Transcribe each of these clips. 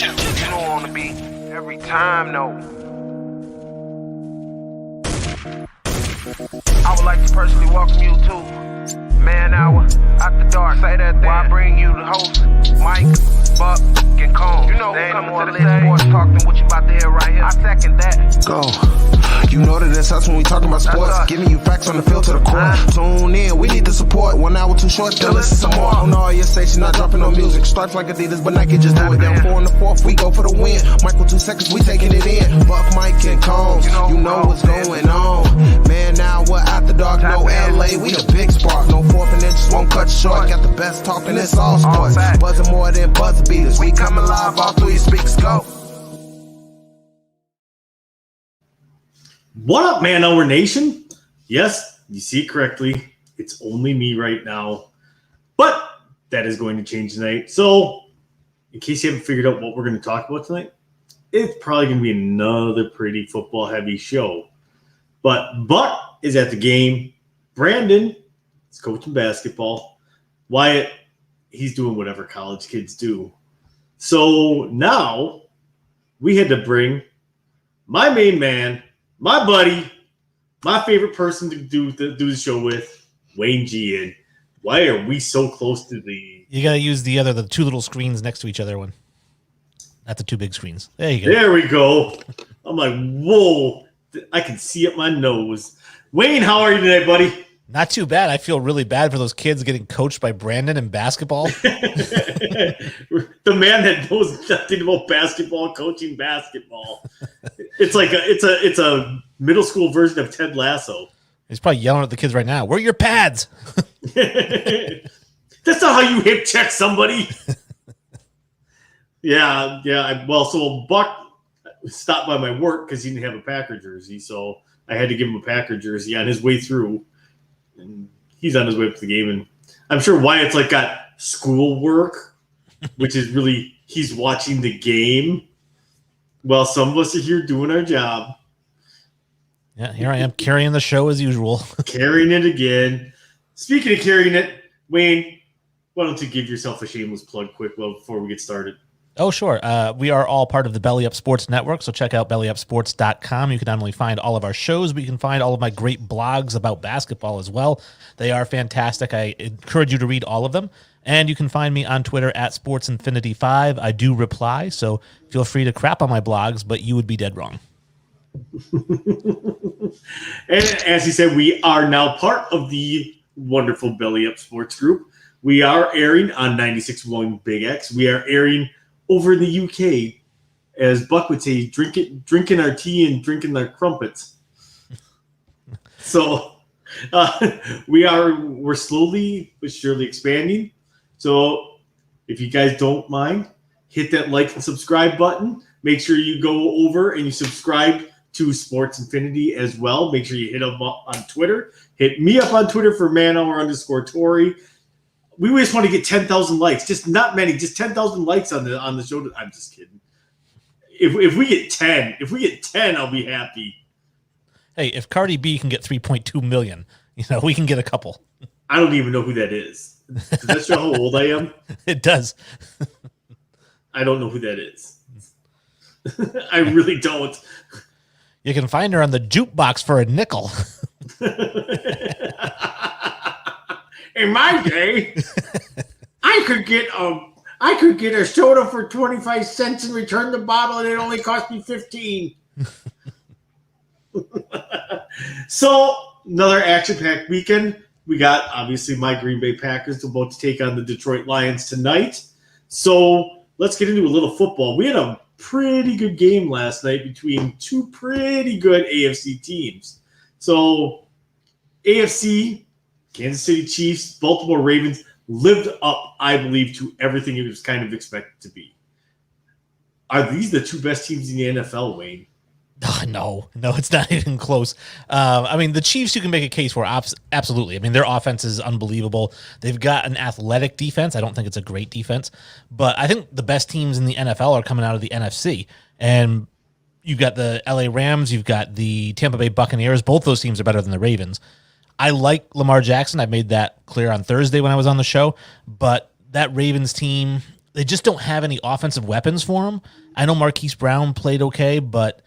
You don't want to be every time, no. I would like to personally welcome you to Man Hour After Dark. Say that then. While I bring you the host, Mike, Buck, and Cone. You know who's coming to the stage. Sports talk than what you about to hear right here. I second that. Go. You know that it's us when we talking about sports. Giving you facts on the field to the core. Tune in, we need the support. 1 hour too short, still listen some more. On all your stations, not dropping no music. Stripes like Adidas, but Nike just do it. Down 4 in the 4th, we go for the win. Michael 2 seconds, we taking it in. Buck, Mike, and Combs, you know what's going on. Man, now we're after dark, no LA, we the big spark. No 4th and inches, won't cut you short. Got the best talking, it's all sports. Buzzing more than buzzer beaters. We coming live all through your speakers, go. What up, Man Hour Nation? Yes, you see it correctly. It's only me right now. But that is going to change tonight. So, in case you haven't figured out what we're going to talk about tonight, it's probably going to be another pretty football-heavy show. But Buck is at the game. Brandon is coaching basketball. Wyatt, he's doing whatever college kids do. So now we had to bring my main man, my buddy, my favorite person to do the show with, Wayne G. And why are we so close to the... You got to use the 2 little screens next to each other one. Not the 2 big screens. There you go. There we go. I'm like, whoa. I can see it my nose. Wayne, how are you today, buddy? Not too bad. I feel really bad for those kids getting coached by Brandon in basketball. The man that knows nothing about basketball, coaching basketball. It's like it's a middle school version of Ted Lasso. He's probably yelling at the kids right now. Where are your pads? That's not how you hip check somebody. Yeah. So Buck stopped by my work because he didn't have a Packer jersey, so I had to give him a Packer jersey on his way through. And he's on his way up to the game, and I'm sure Wyatt's like got school work, which is really he's watching the game while some of us are here doing our job. Yeah, here I am carrying the show as usual. Carrying it again. Speaking of carrying it, Wayne, why don't you give yourself a shameless plug quick before we get started? Oh, sure. We are all part of the Belly Up Sports Network, so check out bellyupsports.com. You can not only find all of our shows, but you can find all of my great blogs about basketball as well. They are fantastic. I encourage you to read all of them. And you can find me on Twitter at SportsInfinity5. I do reply, so feel free to crap on my blogs, but you would be dead wrong. And as he said, we are now part of the wonderful Belly Up Sports Group. We are airing on 96.1 Big X. We are airing over in the UK, as Buck would say, drinking our tea and drinking our crumpets. So we're slowly but surely expanding. So if you guys don't mind, hit that like and subscribe button. Make sure you go over and you subscribe to Sports Infinity as well. Make sure you hit them up on Twitter. Hit me up on Twitter for manhour_Torry. We just want to get 10,000 likes. Just not many. Just 10,000 likes on the show. I'm just kidding. If we get 10, I'll be happy. Hey, if Cardi B can get 3.2 million, we can get a couple. I don't even know who that is. Does that show how old I am? It does. I don't know who that is. I really don't. You can find her on the jukebox for a nickel. In my day, I could get a soda for 25 cents and return the bottle, and it only cost me 15. So another action-packed weekend. We got obviously my Green Bay Packers about to take on the Detroit Lions tonight. So let's get into a little football. We had a pretty good game last night between 2 pretty good AFC teams. So AFC, Kansas City Chiefs, Baltimore Ravens lived up, I believe, to everything it was kind of expected to be. Are these the 2 best teams in the NFL, Wayne? No, it's not even close. The Chiefs, you can make a case for absolutely. Their offense is unbelievable. They've got an athletic defense. I don't think it's a great defense, but I think the best teams in the NFL are coming out of the NFC. And you've got the LA Rams, you've got the Tampa Bay Buccaneers. Both those teams are better than the Ravens. I like Lamar Jackson. I made that clear on Thursday when I was on the show, but that Ravens team, they just don't have any offensive weapons for him. I know Marquise Brown played okay, but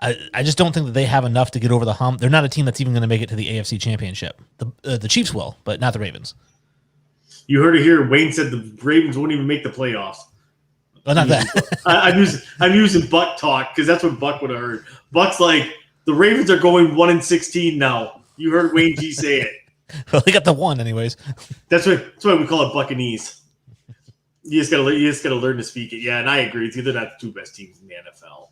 I just don't think that they have enough to get over the hump. They're not a team that's even going to make it to the AFC Championship. The Chiefs will, but not the Ravens. You heard it here. Wayne said the Ravens won't even make the playoffs. Well, not that. I'm using Buck talk because that's what Buck would have heard. Buck's like, the Ravens are going 1-16 now. You heard Wayne G say it. Well, they got the one anyways. That's why we call it Buccaneese. You just gotta learn to speak it. Yeah, and I agree. It's either not the two best teams in the NFL.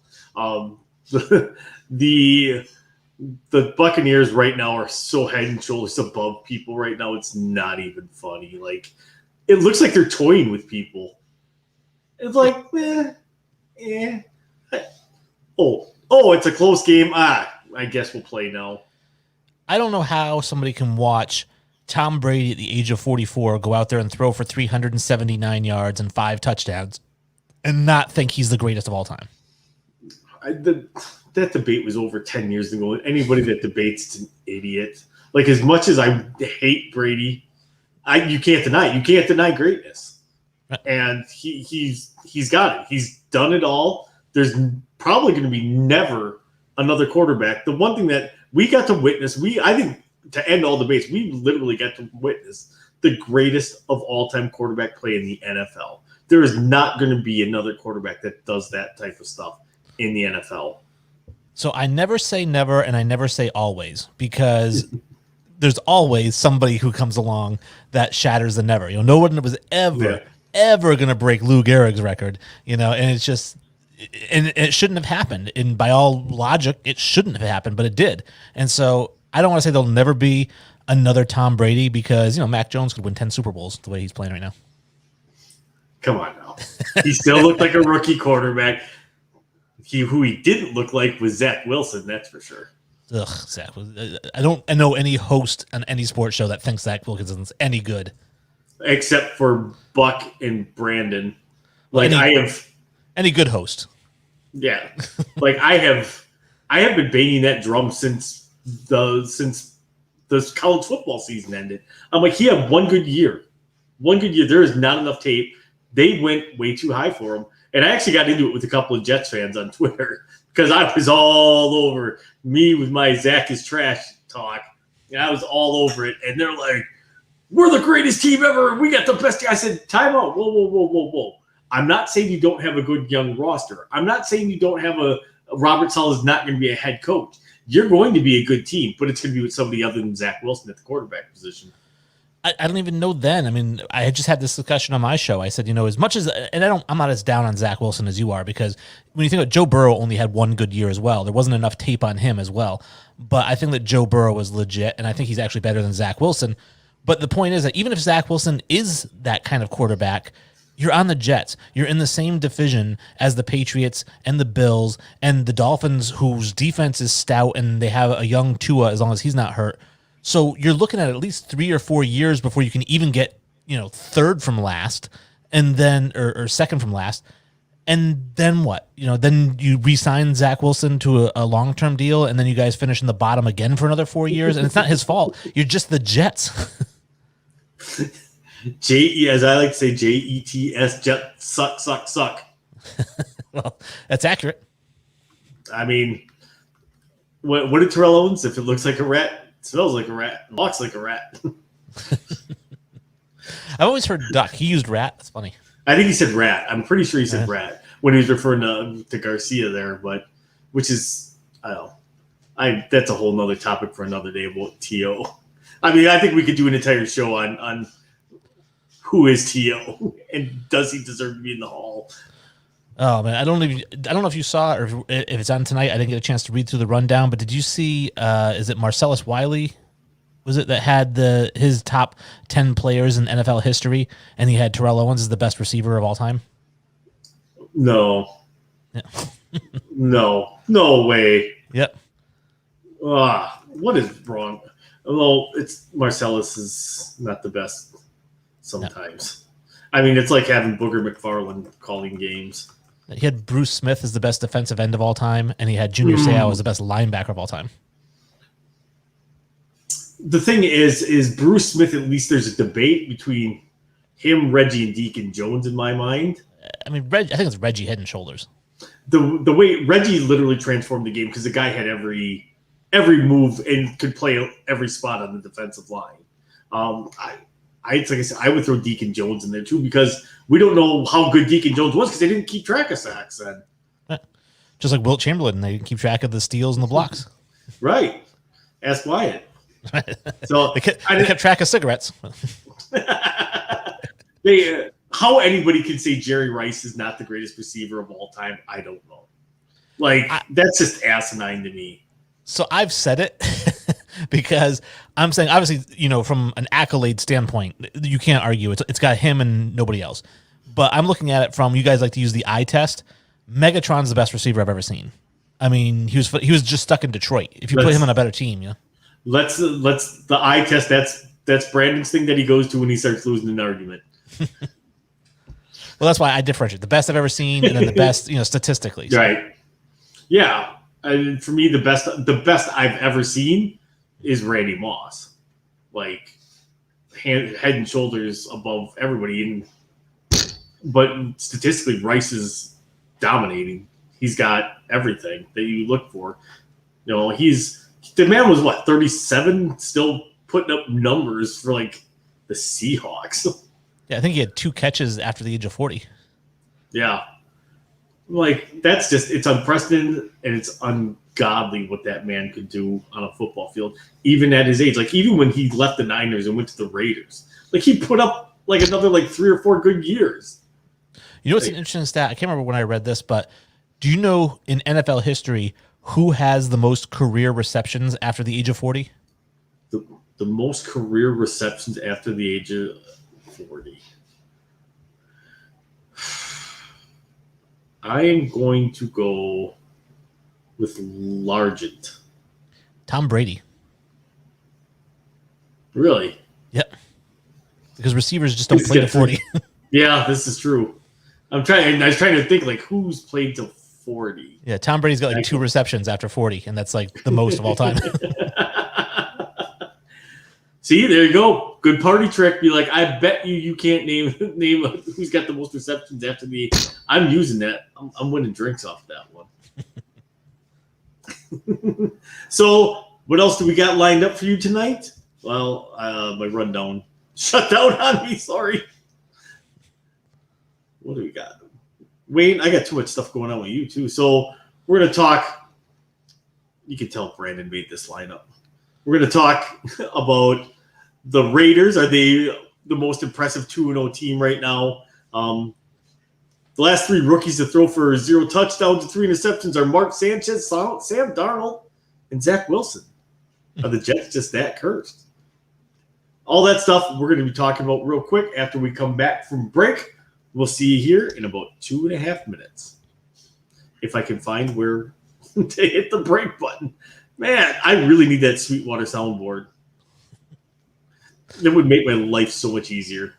The Buccaneers right now are so head and shoulders above people right now. It's not even funny. Like, it looks like they're toying with people. It's like, Oh, it's a close game. I guess we'll play now. I don't know how somebody can watch Tom Brady at the age of 44 go out there and throw for 379 yards and 5 touchdowns and not think he's the greatest of all time. That debate was over 10 years ago. Anybody that debates is an idiot. Like, as much as I hate Brady, you can't deny it. You can't deny greatness. And he's got it. He's done it all. There's probably going to be never another quarterback. The one thing that we got to witness, I think to end all debates, we literally got to witness the greatest of all-time quarterback play in the NFL. There is not going to be another quarterback that does that type of stuff in the NFL. So I never say never and I never say always, because there's always somebody who comes along that shatters the never. No one was ever going to break Lou Gehrig's record, and it's just, and it shouldn't have happened. And by all logic, it shouldn't have happened, but it did. And so I don't want to say there'll never be another Tom Brady, because, Mac Jones could win 10 Super Bowls the way he's playing right now. Come on now. He still looked like a rookie quarterback. Who he didn't look like was Zach Wilson, that's for sure. Ugh, Zach. I don't know any host on any sports show that thinks Zach Wilson's any good. Except for Buck and Brandon. Like, any good host. Yeah. Like, I have been banging that drum since the college football season ended. I'm like, he had one good year. There is not enough tape. They went way too high for him. And I actually got into it with a couple of Jets fans on Twitter because I was all over me with my Zach is trash talk. And I was all over it. And they're like, we're the greatest team ever. We got the best team. I said, time out. Whoa. I'm not saying you don't have a good young roster. I'm not saying you don't have Robert Saleh is not going to be a head coach. You're going to be a good team, but it's going to be with somebody other than Zach Wilson at the quarterback position. I don't even know then. I mean, I had just had this discussion on my show. I said, as much as, and I'm not as down on Zach Wilson as you are, because when you think about Joe Burrow only had one good year as well. There wasn't enough tape on him as well. But I think that Joe Burrow was legit, and I think he's actually better than Zach Wilson. But the point is that even if Zach Wilson is that kind of quarterback, you're on the Jets. You're in the same division as the Patriots and the Bills and the Dolphins, whose defense is stout, and they have a young Tua as long as he's not hurt. So you're looking at least 3 or 4 years before you can even get, third from last, and then or second from last, and then what? Then you re-sign Zach Wilson to a long-term deal, and then you guys finish in the bottom again for another 4 years, and it's not his fault. You're just the Jets. As I like to say, Jets, Jets suck. Well, that's accurate. I mean, what did Terrell Owens? If it looks like a rat, it smells like a rat, walks like a rat. I've always heard duck. He used rat. That's funny. I think he said rat. I'm pretty sure he said rat when he was referring to Garcia there, but which is, I don't know. That's a whole nother topic for another day about T.O. I mean, I think we could do an entire show on who is T.O. and does he deserve to be in the Hall. Oh man, I don't know if you saw it or if it's on tonight. I didn't get a chance to read through the rundown, but did you see? Is it Marcellus Wiley? Was it that had his top 10 players in NFL history, and he had Terrell Owens as the best receiver of all time? No. Yeah. No way. Yep. What is wrong? Although Marcellus is not the best sometimes. No. I mean, it's like having Booger McFarland calling games. He had Bruce Smith as the best defensive end of all time, and he had Junior Seau as the best linebacker of all time. The thing is Bruce Smith, at least there's a debate between him, Reggie, and Deacon Jones in my mind. I mean, I think it's Reggie head and shoulders. The way Reggie literally transformed the game because the guy had every move and could play every spot on the defensive line. Like I said, I would throw Deacon Jones in there too because we don't know how good Deacon Jones was because they didn't keep track of sacks then. Just like Wilt Chamberlain, they keep track of the steals and the blocks. Right. Ask Wyatt. So they kept track of cigarettes. How anybody can say Jerry Rice is not the greatest receiver of all time, I don't know. That's just asinine to me. So I've said it because I'm saying, obviously, from an accolade standpoint, you can't argue. It's got him and nobody else. But I'm looking at it from, you guys like to use the eye test. Megatron's the best receiver I've ever seen. I mean, he was just stuck in Detroit. If you put him on a better team, Let's the eye test. That's Brandon's thing that he goes to when he starts losing an argument. Well, that's why I differentiate the best I've ever seen and then the best, statistically. So. Right. Yeah. And for me, the best I've ever seen is Randy Moss. Like head and shoulders above everybody. But statistically, Rice is dominating. He's got everything that you look for. The man was 37, still putting up numbers for the Seahawks. Yeah, I think he had 2 catches after the age of 40. Yeah. That's just, it's unprecedented and it's ungodly what that man could do on a football field, even at his age. Even when he left the Niners and went to the Raiders, he put up another 3 or 4 good years. What's an interesting stat? I can't remember when I read this, but do you know in NFL history who has the most career receptions after the age of 40? The most career receptions after the age of 40. I am going to go with Largent. Tom Brady. Really? Yep. Because receivers just don't play to 40. Yeah, this is true. I was trying to think who's played to 40. Yeah, Tom Brady's got 2 receptions after 40, and that's the most of all time. See, there you go. Good party trick. Be I bet you can't name who's got the most receptions after the. I'm using that. I'm winning drinks off that one. So, what else do we got lined up for you tonight? Well, my rundown shut down on me. Sorry. What do we got? Wayne, I got too much stuff going on with you, too. So we're going to talk. You can tell Brandon made this lineup. We're going to talk about the Raiders. Are they the most impressive 2-0 team right now? The last 3 rookies to throw for 0 touchdowns and 3 interceptions are Mark Sanchez, Sam Darnold, and Zach Wilson. Are the Jets just that cursed? All that stuff we're going to be talking about real quick after we come back from break. We'll see you here in about 2.5 minutes. If I can find where to hit the break button. Man, I really need that Sweetwater soundboard. It would make my life so much easier.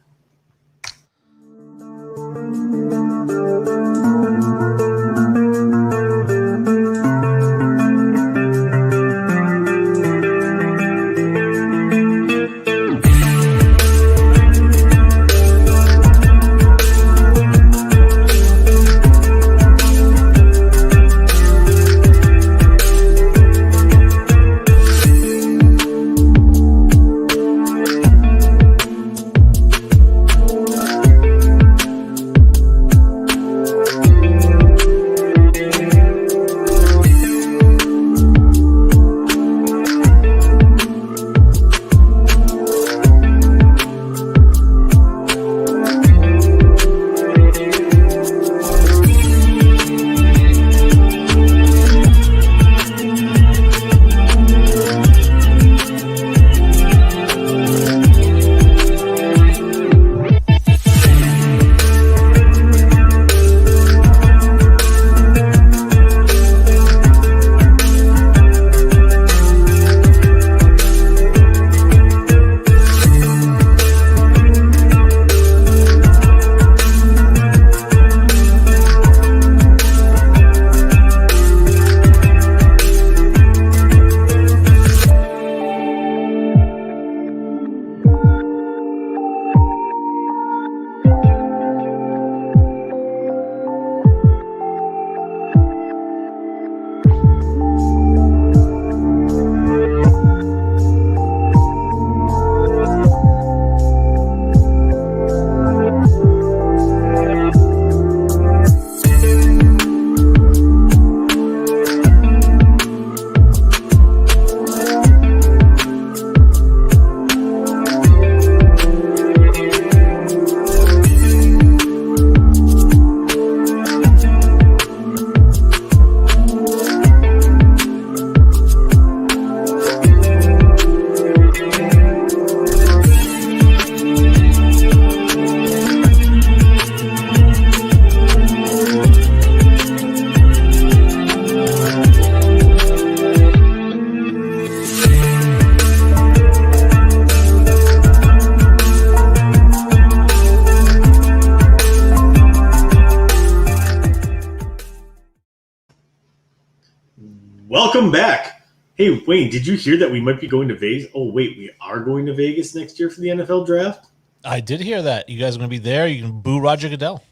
Welcome back. Hey, Wayne, did you hear that we might be going to Vegas? Oh, wait, we are going to Vegas next year for the NFL draft? I did hear that. You guys are going to be there. You can boo Roger Goodell.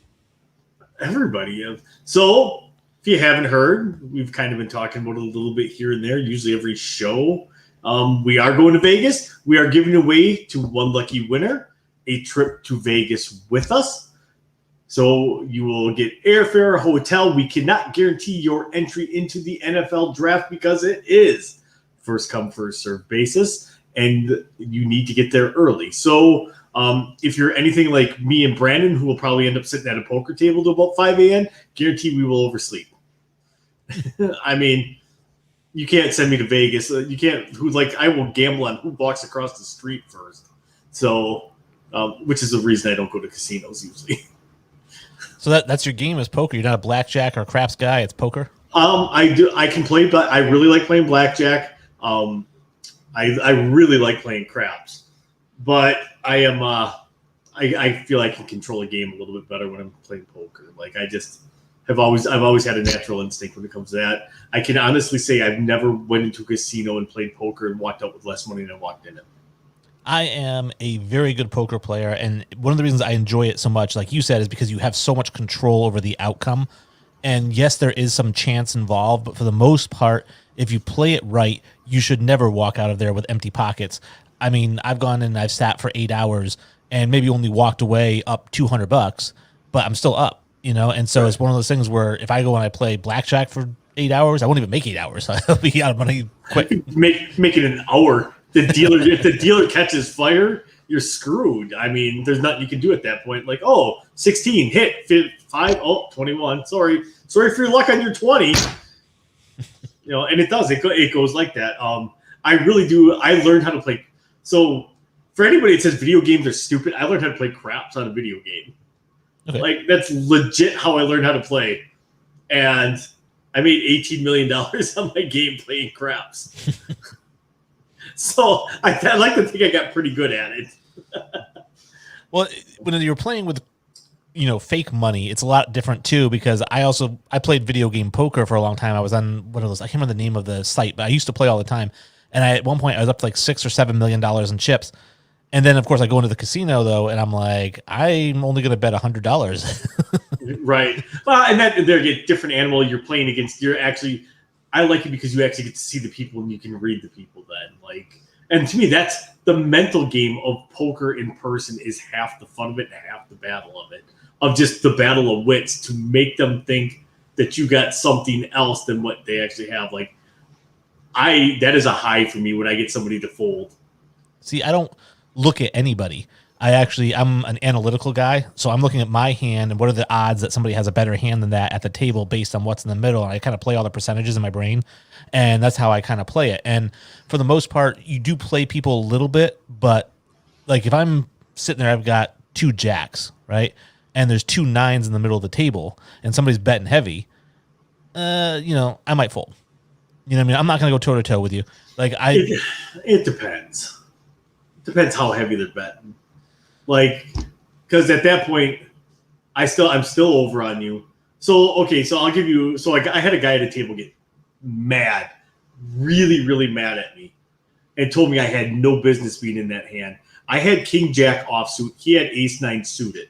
Everybody. So, if you haven't heard, we've kind of been talking about it a little bit here and there, usually every show. We are going to Vegas. We are giving away to one lucky winner a trip to Vegas with us. So you will get airfare, hotel. We cannot guarantee your entry into the NFL draft because it is first come, first served basis, and you need to get there early. So if you're anything like me and Brandon, who will probably end up sitting at a poker table to about 5 a.m., guarantee we will oversleep. I mean, you can't send me to Vegas. You can't. I will gamble on who walks across the street first. So, which is the reason I don't go to casinos usually. So that's your game is poker. You're not a blackjack or craps guy. It's poker. I can play, but I really like playing blackjack. I really like playing craps, but I am. I feel I can control a game a little bit better when I'm playing poker. Like I've always had a natural instinct when it comes to that. I can honestly say I've never went into a casino and played poker and walked out with less money than I walked in it. I am a very good poker player, and one of the reasons I enjoy it so much, like you said, is because you have so much control over the outcome. And yes, there is some chance involved, but for the most part, if you play it right, you should never walk out of there with empty pockets. I mean, I've gone and I've sat for 8 hours and maybe only walked away up $200, but I'm still up, And so It's one of those things where if I go and I play blackjack for 8 hours, I won't even make 8 hours. I'll be out of money quick. Make it an hour. If the dealer catches fire, you're screwed. I mean, there's nothing you can do at that point. Like, 16, hit, 5, 21. Sorry for your luck on your 20. And it does. It goes like that. I really do. I learned how to play. So for anybody that says video games are stupid, I learned how to play craps on a video game. Okay. Like, that's legit how I learned how to play. And I made $18 million on my game playing craps. So I like to think I got pretty good at it. Well, when you're playing with, fake money, it's a lot different too, because I played video game poker for a long time. I was on one of those, I can't remember the name of the site, but I used to play all the time. And at one point I was up to like $6 or $7 million in chips. And then of course I go into the casino though, and I'm like, I'm only going to bet $100. Right. Well, and they're a different animal you're playing against. I like it because you actually get to see the people and you can read the people then. And to me, that's the mental game of poker in person is half the fun of it and half the battle of it, of just the battle of wits to make them think that you got something else than what they actually have. That is a high for me when I get somebody to fold. See, I don't look at anybody. I'm an analytical guy, so I'm looking at my hand and what are the odds that somebody has a better hand than that at the table based on what's in the middle, and I kind of play all the percentages in my brain, and that's how I kind of play it. And for the most part, you do play people a little bit, but like if I'm sitting there, I've got 2 jacks, right, and there's 2 9s in the middle of the table, and somebody's betting heavy, I might fold. You know what I mean? I'm not going to go toe to toe with you. It depends. It depends how heavy they're betting. Because at that point, I'm still over on you. So I'll give you. So I had a guy at a table get mad, really, really mad at me, and told me I had no business being in that hand. I had King Jack offsuit. He had Ace 9 suited.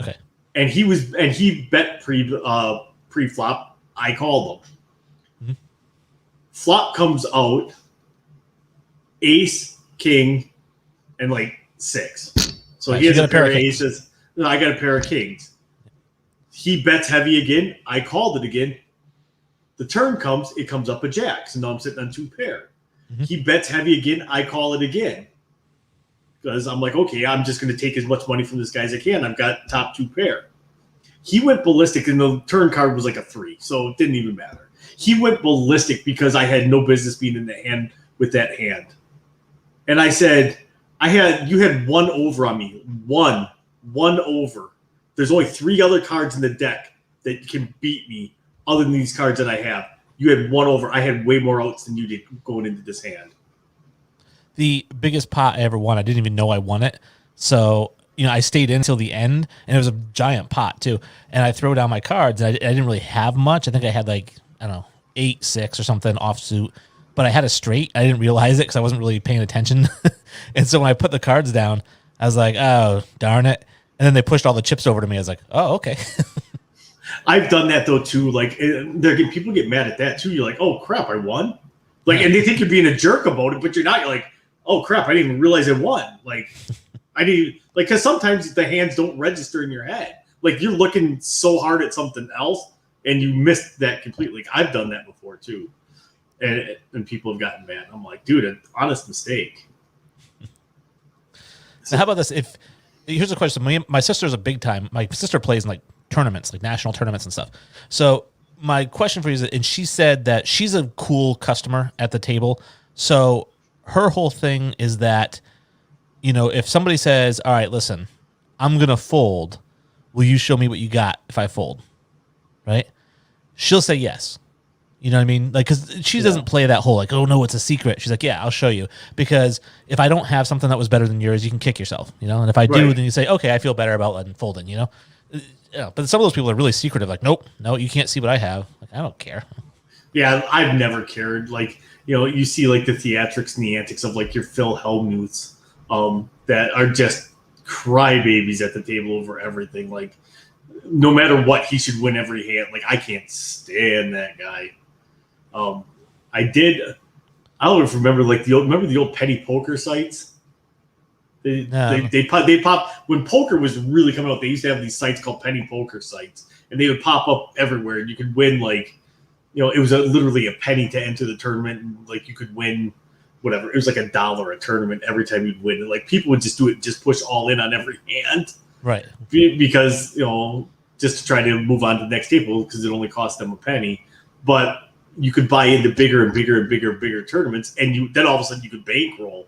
Okay. And he bet pre flop. I called him. Mm-hmm. Flop comes out. Ace, King, and 6. So he has a pair of aces. No, I got a pair of kings. He bets heavy again. I called it again. The turn comes. It comes up a jack. So now I'm sitting on 2 pair. Mm-hmm. He bets heavy again. I call it again. Because I'm like, okay, I'm just going to take as much money from this guy as I can. I've got top 2 pair. He went ballistic, and the turn card was like a 3. So it didn't even matter. He went ballistic because I had no business being in the hand with that hand. And I said, you had 1 over on me. One over. There's only 3 other cards in the deck that can beat me other than these cards that I have. You had 1 over. I had way more outs than you did going into this hand. The biggest pot I ever won, I didn't even know I won it. So, I stayed in until the end, and it was a giant pot too. And I throw down my cards, and I didn't really have much. I think I had 8-6 or something offsuit, but I had a straight. I didn't realize it because I wasn't really paying attention. And so when I put the cards down, I was like, oh, darn it. And then they pushed all the chips over to me. I was like, oh, okay. I've done that though too. Like people get mad at that too. You're like, oh crap, I won. Like, and they think you're being a jerk about it, but you're not. You're like, oh crap, I didn't even realize I won. Like, I didn't like because sometimes the hands don't register in your head. Like you're looking so hard at something else and you missed that completely. Like, I've done that before too, and people have gotten mad. I'm like, dude, an honest mistake. So how about this? Here's a question. My sister's a big time. My sister plays in like tournaments, like national tournaments and stuff. So my question for you is, and she said that she's a cool customer at the table. So her whole thing is that, if somebody says, all right, listen, I'm going to fold, will you show me what you got if I fold? Right? She'll say yes. You know what I mean? Like, because she doesn't play that whole, like, oh, no, it's a secret. She's like, yeah, I'll show you. Because if I don't have something that was better than yours, you can kick yourself, And if I do, then you say, okay, I feel better about folding, Yeah, but some of those people are really secretive. Like, nope, no, you can't see what I have. Like, I don't care. Yeah, I've never cared. Like, you see like the theatrics and the antics of like your Phil Hellmuths that are just crybabies at the table over everything. Like, no matter what, he should win every hand. Like, I can't stand that guy. I don't remember like remember the old penny poker sites? They pop when poker was really coming out. They used to have these sites called penny poker sites, and they would pop up everywhere. And you could win like, it was literally a penny to enter the tournament, and like you could win whatever. It was like $1 a tournament every time you'd win. And like people would just do it, just push all in on every hand, right? Because just to try to move on to the next table because it only cost them a penny, but you could buy into bigger and bigger and bigger and bigger tournaments, and then all of a sudden you could bankroll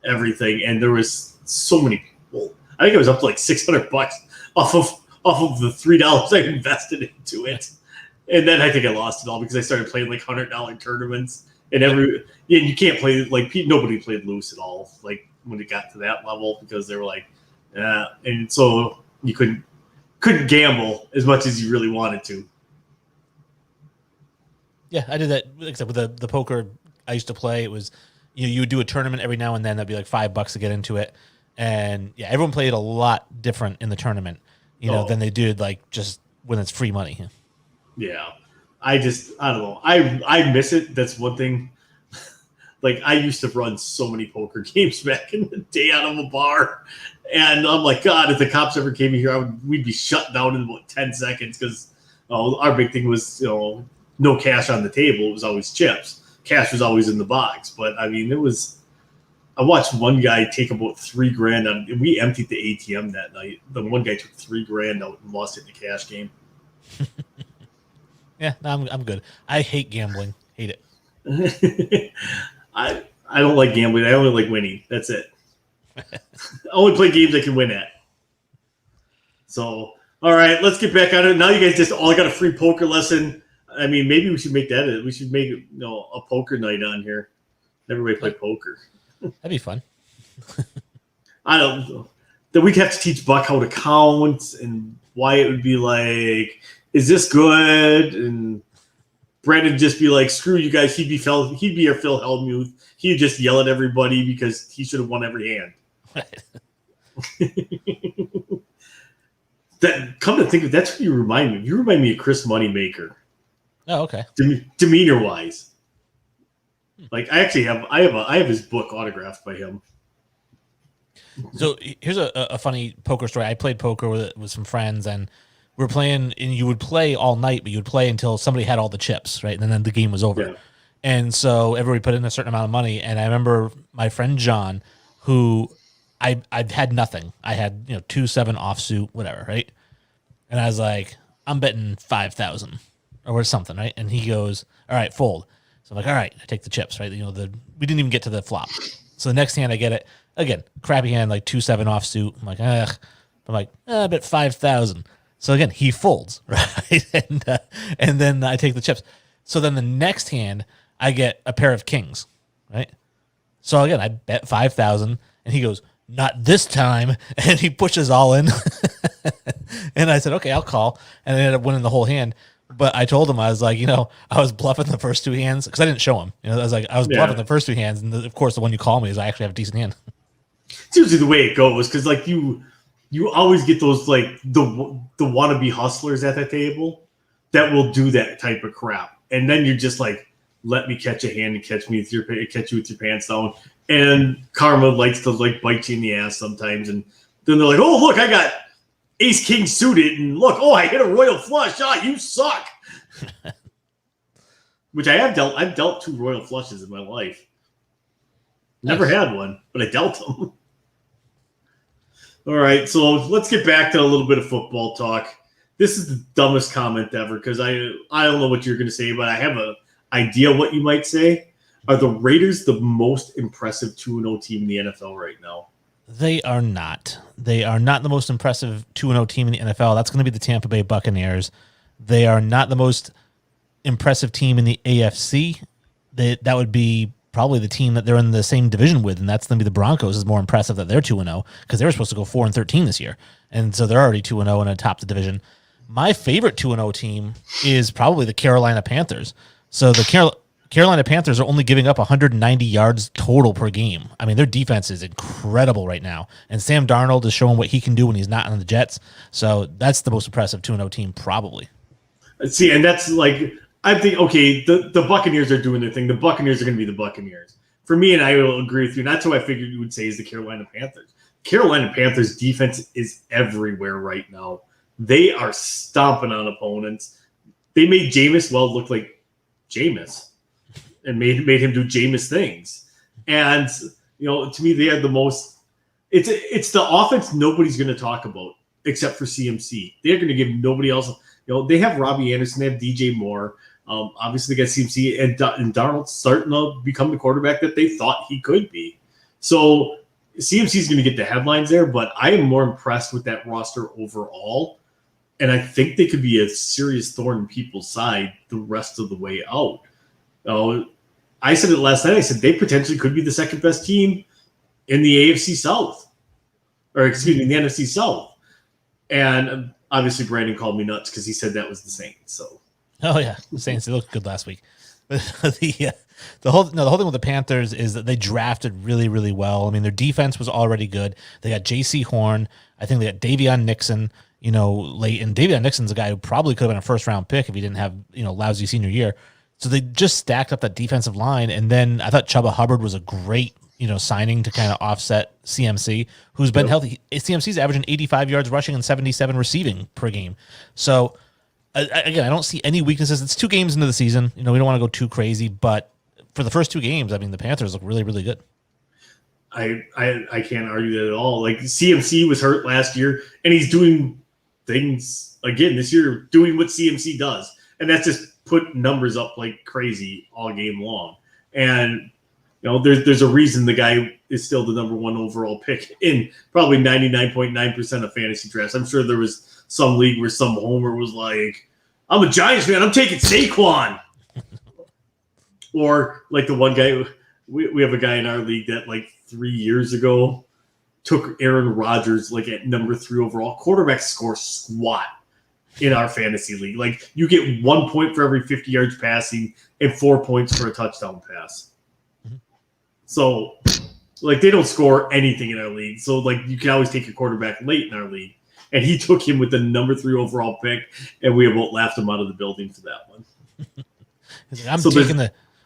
everything. And there was so many people. I think it was up to like $600 off of the $3 I invested into it. And then I think I lost it all because I started playing like $100 tournaments, and you can't play like nobody played loose at all. Like when it got to that level because they were like, and so you couldn't gamble as much as you really wanted to. Yeah, I did that. Except with the poker I used to play, it was, you would do a tournament every now and then. That'd be like $5 to get into it, and yeah, everyone played a lot different in the tournament, than they did like just when it's free money. Yeah, I don't know. I miss it. That's one thing. Like I used to run so many poker games back in the day out of a bar, and I'm like, God, if the cops ever came in here, we'd be shut down in about 10 seconds because our big thing was no cash on the table. It was always chips. Cash was always in the box. But I mean, I watched one guy take about $3,000 and we emptied the ATM that night. The one guy took $3,000 out and lost it in the cash game. Yeah, no, I'm good. I hate gambling. Hate it. I don't like gambling. I only like winning. That's it. I only play games I can win at. So, all right, let's get back on it. Now you guys just all got a free poker lesson. I mean, maybe we should make that. We should make a poker night on here. Everybody play poker. That'd be fun. I don't know. Then we'd have to teach Buck how to count and why it would be like, is this good? And Brandon just be like, screw you guys. He'd be your Phil Hellmuth. He'd just yell at everybody because he should have won every hand. That come to think of, that's what you remind me. You remind me of Chris Moneymaker. Oh, okay. Demeanor wise, like I have his book autographed by him. So here's a funny poker story. I played poker with some friends, and we were playing. And you would play all night, but you would play until somebody had all the chips, right? And then the game was over. Yeah. And so everybody put in a certain amount of money. And I remember my friend John, who I had nothing. I had 2-7 offsuit, whatever, right? And I was like, I'm betting 5,000. Or something, right? And he goes, all right, fold. So I'm like, all right, I take the chips, right? We didn't even get to the flop. So the next hand I get it, again, crappy hand, like 2-7 offsuit. I'm like, ugh. I'm like, I bet 5,000. So again, he folds, right? And then I take the chips. So then the next hand, I get a pair of kings, right? So again, I bet 5,000, and he goes, not this time, and he pushes all in. And I said, okay, I'll call. And I ended up winning the whole hand. But I told him, I was like, I was bluffing the first two hands because I didn't show him. I was like, I was bluffing the first two hands, and of course, the one you call me is I actually have a decent hand. It's usually the way it goes because like you always get those like the wannabe hustlers at the table that will do that type of crap, and then you're just like, let me catch a hand and catch you with your pants down. And karma likes to like bite you in the ass sometimes, and then they're like, oh look, I got ace king suited, and look, oh I hit a royal flush. Ah, you suck. Which I have dealt. I've dealt 2 royal flushes in my life. Never had one, but I dealt them. All right, so let's get back to a little bit of football talk. This is the dumbest comment ever because I don't know what you're going to say, but I have an idea what you might say. Are the Raiders the most impressive 2-0 team in the NFL right now? They are not. They are not the most impressive 2-0 team in the NFL. That's going to be the Tampa Bay Buccaneers. They are not the most impressive team in the AFC. That would be probably the team that they're in the same division with, and that's going to be the Broncos. Is more impressive that they're 2-0 because they were supposed to go 4-13 this year, and so they're already 2-0 and atop the division. My favorite 2-0 team is probably the Carolina Panthers. So the Carolina Panthers are only giving up 190 yards total per game. I mean, their defense is incredible right now, and Sam Darnold is showing what he can do when he's not on the Jets. So that's the most impressive 2-0 team probably. See, and that's like, I think, okay, the Buccaneers are doing their thing. The Buccaneers are going to be the Buccaneers. For me, and I will agree with you, and that's who I figured you would say is the Carolina Panthers. Carolina Panthers defense is everywhere right now. They are stomping on opponents. They made Jameis look like Jameis and made him do Jameis things. And, to me, they are the most – it's the offense nobody's going to talk about except for CMC. They're going to give nobody else – they have Robbie Anderson, they have DJ Moore. Obviously, they got CMC, and Darnold's starting to become the quarterback that they thought he could be. So CMC is going to get the headlines there, but I am more impressed with that roster overall, and I think they could be a serious thorn in people's side the rest of the way out. I said it last night. I said they potentially could be the second best team in the AFC South, or excuse me, in the NFC South. And obviously, Brandon called me nuts because he said that was the Saints. So, oh yeah, the Saints, they looked good last week. The whole thing with the Panthers is that they drafted really, really well. I mean, their defense was already good. They got J.C. Horn. I think they got Davion Nixon. Late, and Davion Nixon's a guy who probably could have been a first-round pick if he didn't have lousy senior year. So they just stacked up that defensive line, and then I thought Chuba Hubbard was a great signing to kind of offset CMC, who's been healthy. CMC's averaging 85 yards rushing and 77 receiving per game. So again, I don't see any weaknesses. It's 2 games into the season. We don't want to go too crazy, but for the first 2 games, I mean, the Panthers look really, really good. I can't argue that at all. Like CMC was hurt last year, and he's doing things again this year, doing what CMC does, and that's just put numbers up like crazy all game long. And there's a reason the guy is still the number 1 overall pick in probably 99.9% of fantasy drafts. I'm sure there was some league where some homer was like, I'm a Giants fan, I'm taking Saquon. Or like the one guy, we have a guy in our league that like 3 years ago took Aaron Rodgers like at number 3 overall. Quarterbacks score squat in our fantasy league. Like you get 1 point for every 50 yards passing and 4 points for a touchdown pass. Mm-hmm. So like they don't score anything in our league. So like you can always take a quarterback late in our league. And he took him with the number 3 overall pick, and we about laughed him out of the building for that one.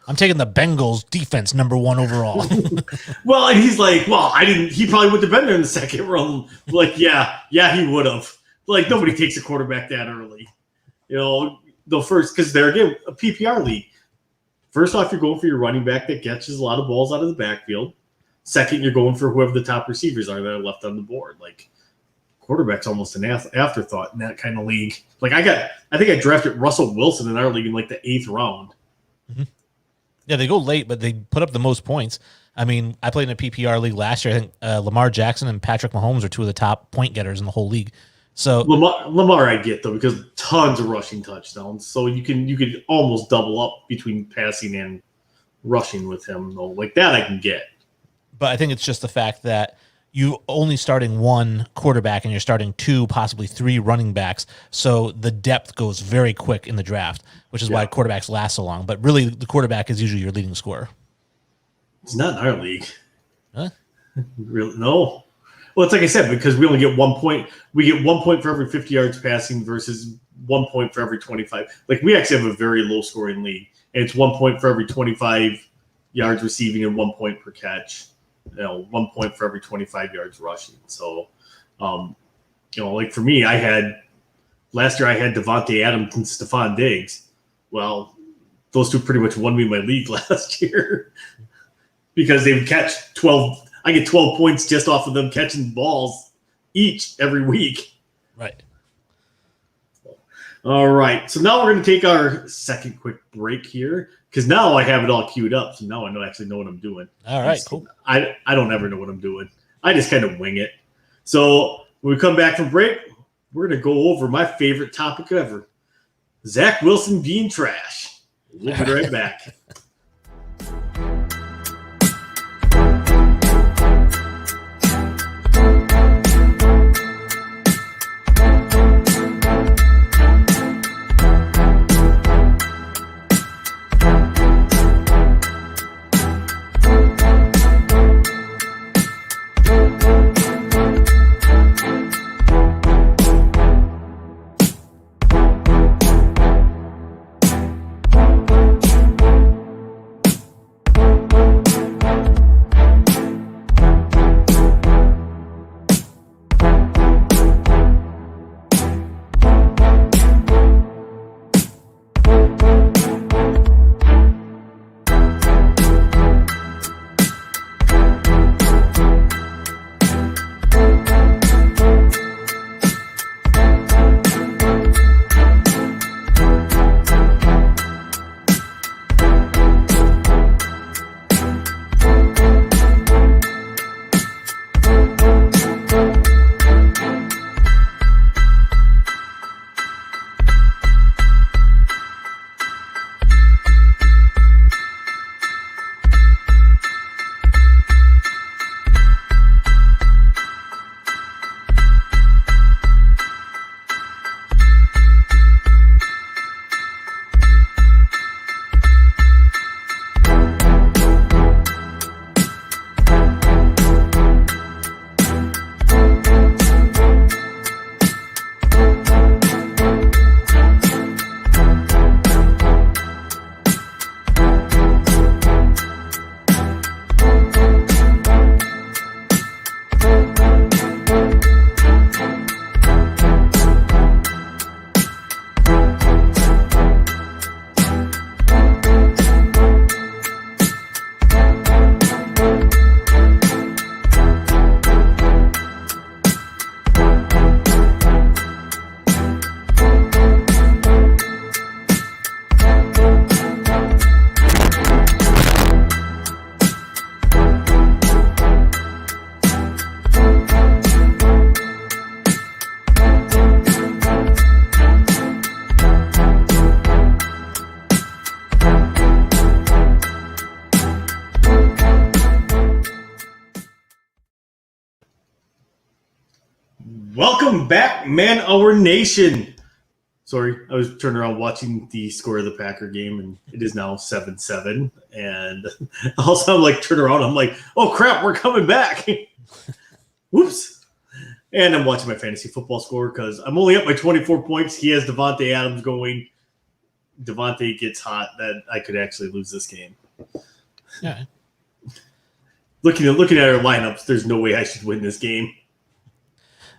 I'm taking the Bengals defense number 1 overall. Well, and he's like, he probably would have been there in the second round. Like, yeah, he would have. Like, nobody takes a quarterback that early. The first, because they're, again, a PPR league. First off, you're going for your running back that catches a lot of balls out of the backfield. Second, you're going for whoever the top receivers are that are left on the board. Like, quarterback's almost an afterthought in that kind of league. Like, I think I drafted Russell Wilson in our league in, like, the 8th round. Mm-hmm. Yeah, they go late, but they put up the most points. I mean, I played in a PPR league last year. I think Lamar Jackson and Patrick Mahomes are 2 of the top point getters in the whole league. So Lamar I get, though, because tons of rushing touchdowns. So you could almost double up between passing and rushing with him, though. Like that I can get. But I think it's just the fact that, you only starting one quarterback and you're starting 2, possibly 3 running backs. So the depth goes very quick in the draft, which is why quarterbacks last so long. But really, the quarterback is usually your leading scorer. It's not in our league. Huh? Really? No. Well, it's like I said, because we only get 1 point. We get 1 point for every 50 yards passing versus 1 point for every 25. Like, we actually have a very low scoring league. And it's 1 point for every 25 yards receiving and 1 point per catch. 1 point for every 25 yards rushing. So, like for me, last year I had Devontae Adams and Stephon Diggs. Well, those two pretty much won me my league last year because they would catch 12. I get 12 points just off of them catching balls each every week. Right. All right. So now we're going to take our second quick break here because now I have it all queued up. So now I actually know what I'm doing. All right, cool. I don't ever know what I'm doing. I just kind of wing it. So when we come back from break, we're going to go over my favorite topic ever, Zach Wilson being trash. We'll be right back. Welcome back, Man Hour Nation. Sorry, I was turning around watching the score of the Packer game, and it is now 7-7. And also, I'm like, turn around, I'm like, oh crap, we're coming back. Whoops. And I'm watching my fantasy football score because I'm only up by 24 points. He has Devontae Adams going. Devontae gets hot that I could actually lose this game. Yeah. Looking at our lineups, there's no way I should win this game.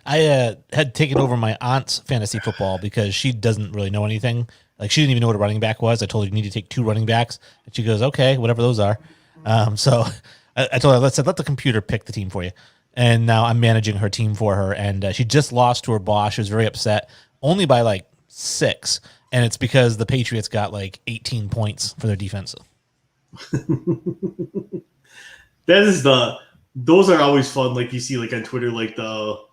I had taken over my aunt's fantasy football because she doesn't really know anything. Like, she didn't even know what a running back was. I told her you need to take 2 running backs. And she goes, okay, whatever those are. So I told her, let the computer pick the team for you. And now I'm managing her team for her. And she just lost to her boss. She was very upset, only by like 6. And it's because the Patriots got like 18 points for their defense. Those are always fun. Like you see like on Twitter, like the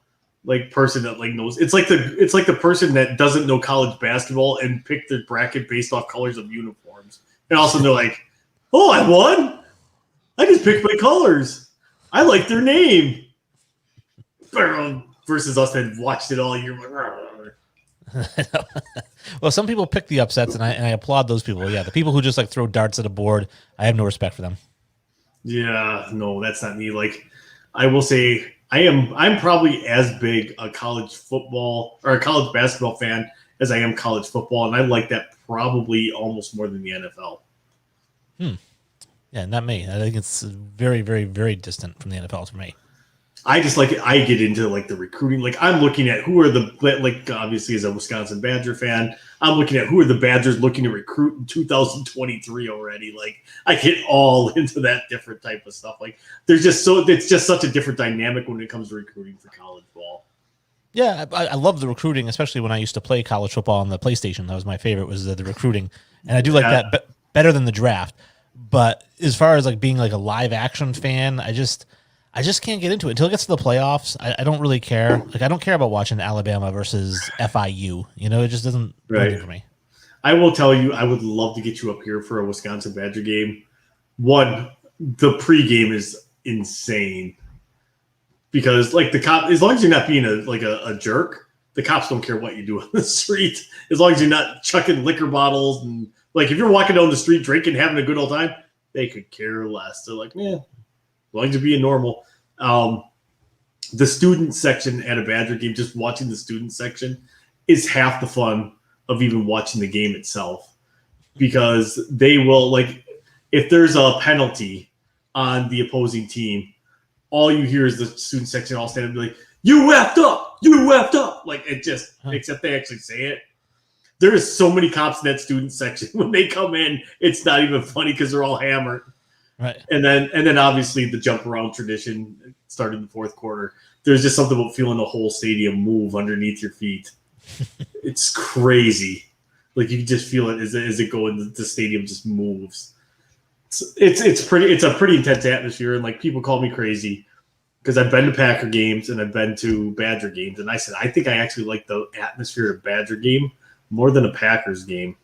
person that like knows. It's like the person that doesn't know college basketball and pick their bracket based off colors of uniforms. And also they're like, oh, I won. I just picked my colors. I like their name. versus us that watched it all year. Well, some people pick the upsets, and I applaud those people. Yeah, the people who just like throw darts at a board, I have no respect for them. Yeah, no, that's not me. Like, I will say I'm probably as big a college football or a college basketball fan as I am college football, and I like that probably almost more than the NFL. Yeah, not me. I think it's very, very, very distant from the NFL for me. I just like it. I get into like the recruiting. Like I'm looking at who are the like obviously as a Wisconsin Badger fan, I'm looking at who are the Badgers looking to recruit in 2023 already. Like I get all into that different type of stuff. Like it's just such a different dynamic when it comes to recruiting for college ball. Yeah, I love the recruiting, especially when I used to play college football on the PlayStation. That was my favorite, was the recruiting, and I do like that better than the draft. But as far as like being like a live action fan, I just can't get into it until it gets to the playoffs. I don't really care. Like I don't care about watching Alabama versus FIU. You know, it just doesn't do anything for me. I will tell you, I would love to get you up here for a Wisconsin Badger game. One, the pregame is insane because like the cop, as long as you're not being a jerk, the cops don't care what you do on the street. As long as you're not chucking liquor bottles and like if you're walking down the street drinking, having a good old time, they could care less. They're like, as long as you're being normal. The student section at a Badger game, just watching the student section is half the fun of even watching the game itself because they will like, if there's a penalty on the opposing team, all you hear is the student section all stand up and be like, you effed up. Like it just, except they actually say it. There is so many cops in that student section. When they come in, it's not even funny because they're all hammered. Right. And then obviously the jump around tradition started in the fourth quarter. There's just something about feeling the whole stadium move underneath your feet. It's crazy. Like you can just feel it as it goes. The stadium just moves. It's a pretty intense atmosphere, and like people call me crazy because I've been to Packer games and I've been to Badger games, and I said I think I actually like the atmosphere of a Badger game more than a Packers game.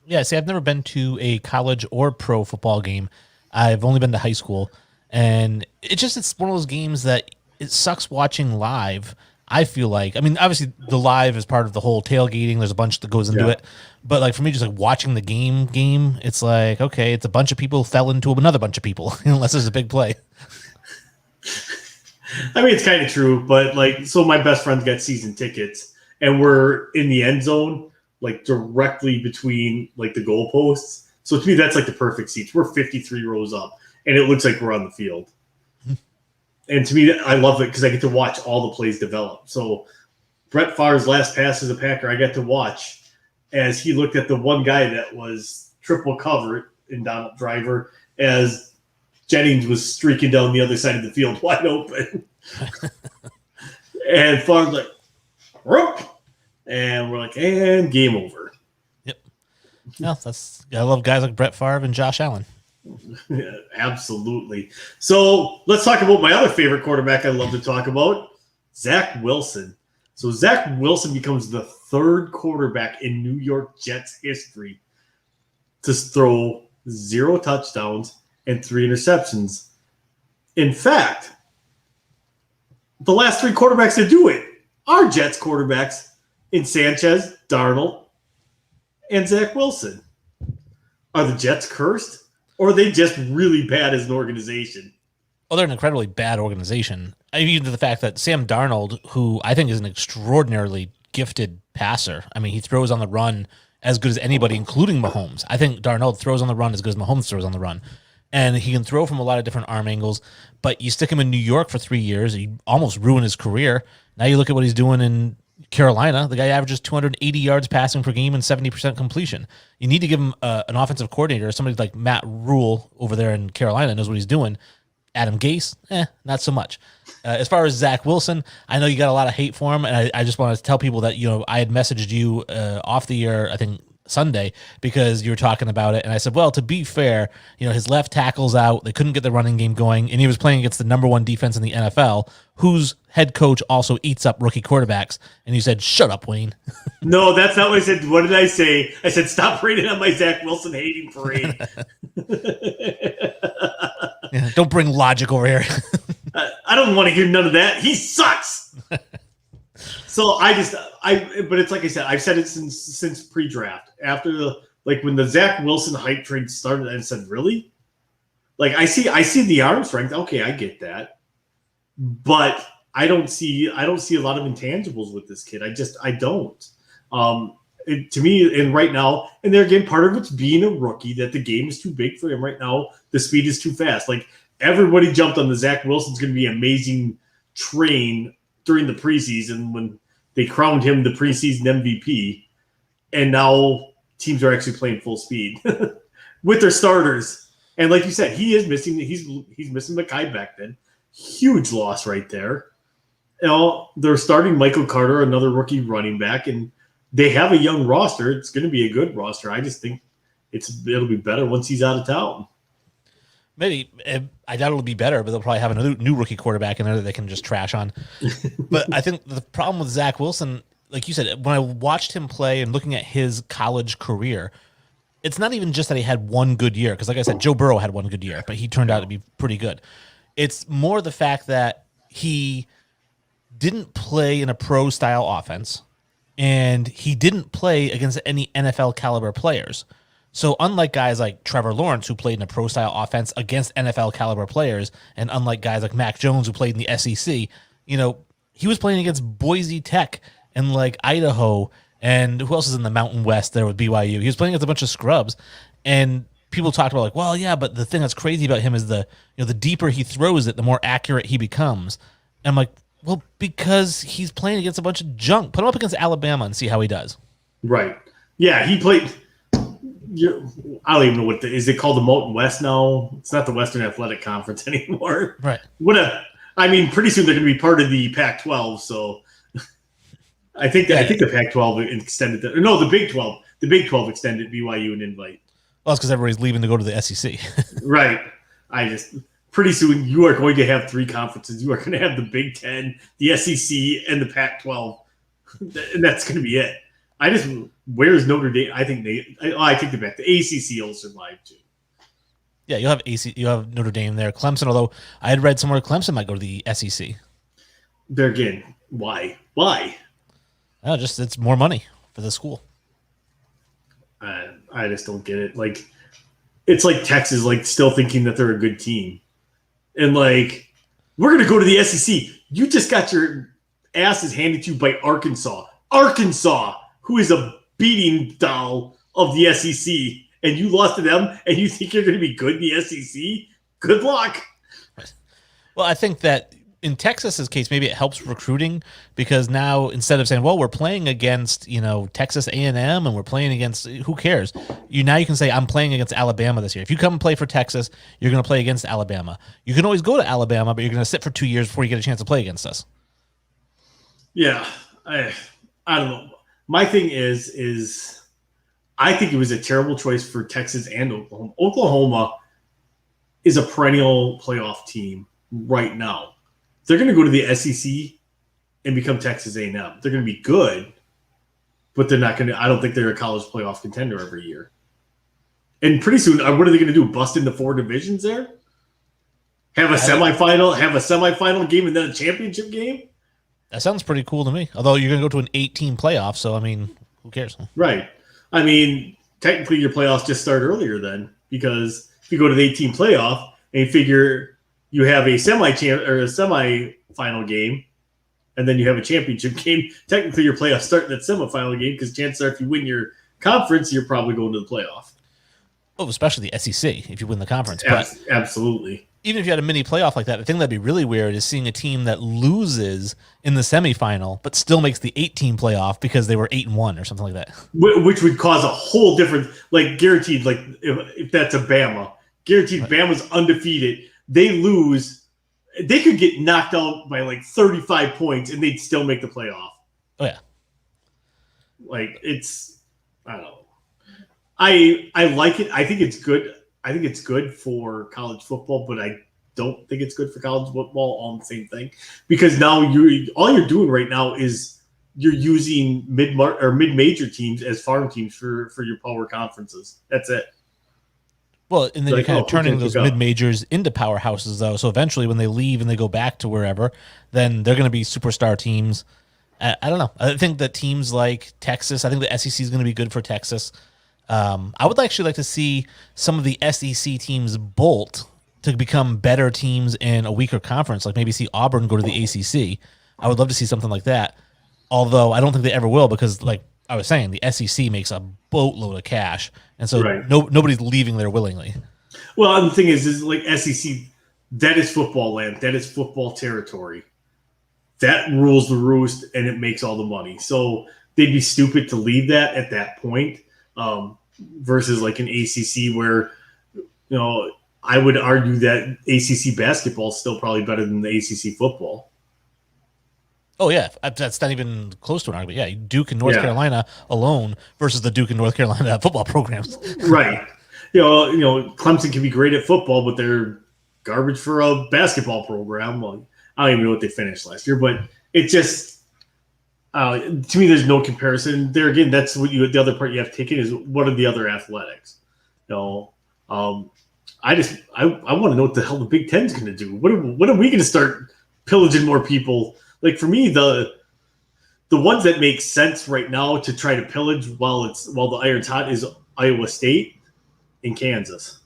Yeah, see, I've never been to a college or pro football game. I've only been to high school, and it's one of those games that it sucks watching live. I feel like, I mean, obviously the live is part of the whole tailgating. There's a bunch that goes into it, but like for me, just like watching the game, it's like, okay, it's a bunch of people fell into another bunch of people, unless there's a big play. I mean, it's kind of true, but like, so my best friend's got season tickets, and we're in the end zone, like directly between like the goalposts. So to me, that's like the perfect seats. We're 53 rows up, and it looks like we're on the field. And to me, I love it because I get to watch all the plays develop. So Brett Favre's last pass as a Packer, I got to watch as he looked at the one guy that was triple covered in Donald Driver as Jennings was streaking down the other side of the field wide open. And Favre's like, Rook! And we're like, and game over. Yep. No, I love guys like Brett Favre and Josh Allen. Yeah, absolutely. So let's talk about my other favorite quarterback I love to talk about, Zach Wilson. So Zach Wilson becomes the third quarterback in New York Jets history to throw 0 touchdowns and 3 interceptions. In fact, the last 3 quarterbacks to do it are Jets quarterbacks in Sanchez, Darnold, and Zach Wilson. Are the Jets cursed? Or are they just really bad as an organization? Well, they're an incredibly bad organization. Even to the fact that Sam Darnold, who I think is an extraordinarily gifted passer, I mean, he throws on the run as good as anybody, including Mahomes. I think Darnold throws on the run as good as Mahomes throws on the run. And he can throw from a lot of different arm angles, but you stick him in New York for 3 years, he almost ruined his career. Now you look at what he's doing in Carolina. The guy averages 280 yards passing per game and 70% completion. You need to give him an offensive coordinator, somebody like Matt Rule over there in Carolina knows what he's doing. Adam Gase, not so much. As far as Zach Wilson, I know you got a lot of hate for him, and I just want to tell people that, I had messaged you off the air, I think Sunday, because you were talking about it, and I said, well, to be fair, his left tackle's out, they couldn't get the running game going, and he was playing against the number 1 defense in the NFL, whose head coach also eats up rookie quarterbacks, and you said, shut up, Wayne. No, that's not what I said. What did I say? I said, stop rating on my Zach Wilson hating parade. Yeah, don't bring logic over here. I don't want to hear none of that. He sucks. So but it's like I said, I've said it since pre-draft. After when the Zach Wilson hype train started, I said, really? Like I see the arm strength. Okay, I get that, but I don't see a lot of intangibles with this kid. I don't. To me, and right now, and there again, part of it's being a rookie, that the game is too big for him right now. The speed is too fast. Like everybody jumped on the Zach Wilson's going to be amazing train during the preseason when they crowned him the preseason MVP, and now teams are actually playing full speed with their starters. And like you said, he is missing. He's missing Mekhi Becton. Huge loss right there. They're starting Michael Carter, another rookie running back, and they have a young roster. It's going to be a good roster. I just think it'll be better once he's out of town. Maybe. I doubt it'll be better, but they'll probably have another new rookie quarterback in there that they can just trash on. But I think the problem with Zach Wilson, like you said, when I watched him play and looking at his college career, it's not even just that he had one good year. Because like I said, Joe Burrow had one good year, but he turned out to be pretty good. It's more the fact that he didn't play in a pro-style offense, and he didn't play against any NFL caliber players. So unlike guys like Trevor Lawrence, who played in a pro-style offense against NFL caliber players, and unlike guys like Mac Jones, who played in the SEC, he was playing against Boise Tech and like Idaho, and who else is in the Mountain West there with BYU? He was playing against a bunch of scrubs, and people talked about well, yeah, but the thing that's crazy about him is the deeper he throws it, the more accurate he becomes. And I'm like, well, because he's playing against a bunch of junk. Put him up against Alabama and see how he does. Right. Yeah, he played. I don't even know is it called the Mountain West now? It's not the Western Athletic Conference anymore. Right. Pretty soon they're going to be part of the Pac-12. So I think the Pac-12 extended the Big 12. The Big 12 extended BYU an invite. Well, it's because everybody's leaving to go to the SEC. Right. Pretty soon you are going to have three conferences. You are going to have the Big 10, the SEC, and the Pac-12, and that's going to be it. Where's Notre Dame? I think I take it back. The ACC will survive too. Yeah, you'll have Notre Dame there. Clemson, although I had read somewhere Clemson might go to the SEC. There again, why? It's more money for the school. I just don't get it. It's like Texas, still thinking that they're a good team, and we're gonna go to the SEC. You just got your asses handed to you by Arkansas, who is a beating doll of the SEC, and you lost to them, and you think you're going to be good in the SEC? Good luck. Well, I think that in Texas's case, maybe it helps recruiting, because now instead of saying, well, we're playing against, Texas A&M and we're playing against, who cares? You can say, I'm playing against Alabama this year. If you come and play for Texas, you're going to play against Alabama. You can always go to Alabama, but you're going to sit for 2 years before you get a chance to play against us. Yeah. I don't know. My thing is I think it was a terrible choice for Texas and Oklahoma. Oklahoma is a perennial playoff team right now. They're going to go to the SEC and become Texas A&M. They're going to be good, but they're not going to – I don't think they're a college playoff contender every year. And pretty soon, what are they going to do, bust into 4 divisions there? Have a semifinal game and then a championship game? That sounds pretty cool to me. Although you're going to go to an 8-team playoff, so, who cares? Right. Technically your playoffs just start earlier then, because if you go to the 18 playoff and you figure you have a semi-final game and then you have a championship game, technically your playoffs start in that semifinal game, because chances are if you win your conference, you're probably going to the playoff. Oh, especially the SEC if you win the conference. Absolutely. Even if you had a mini playoff like that, the thing that'd be really weird is seeing a team that loses in the semifinal but still makes the 8-team playoff because they were 8-1 or something like that. Which would cause a whole different, guaranteed, if that's a Bama, guaranteed Bama's undefeated. They lose, they could get knocked out by 35 points and they'd still make the playoff. Oh yeah. I don't know. I like it. I think it's good. I think it's good for college football, but I don't think it's good for college football. All the same thing, because now all you're doing right now is you're using mid-major teams as farm teams for your power conferences. That's it. Well, and then you're kind of turning who those can pick up? mid-majors into powerhouses, though. So eventually, when they leave and they go back to wherever, then they're going to be superstar teams. I don't know. I think that teams like Texas, I think the SEC is going to be good for Texas. I would actually like to see some of the SEC teams bolt to become better teams in a weaker conference, like maybe see Auburn go to the ACC. I would love to see something like that. Although I don't think they ever will because, like I was saying, the SEC makes a boatload of cash, and so Right. nobody's leaving there willingly. Well, and the thing is like SEC, that is football land. That is football territory. That rules the roost, and it makes all the money. So they'd be stupid to leave that at that point versus like an ACC where, I would argue that ACC basketball is still probably better than the ACC football. Oh yeah, that's not even close to an argument. Yeah, Duke and North Carolina alone versus the Duke and North Carolina football programs. Right. Clemson can be great at football, but they're garbage for a basketball program. Well, I don't even know what they finished last year, but it just to me, there's no comparison there. Again, that's what the other part you have to take in is what are the other athletics? I want to know what the hell the Big Ten's going to do. What are we going to start pillaging more people? Like for me, the ones that make sense right now to try to pillage while the iron's hot is Iowa State and Kansas.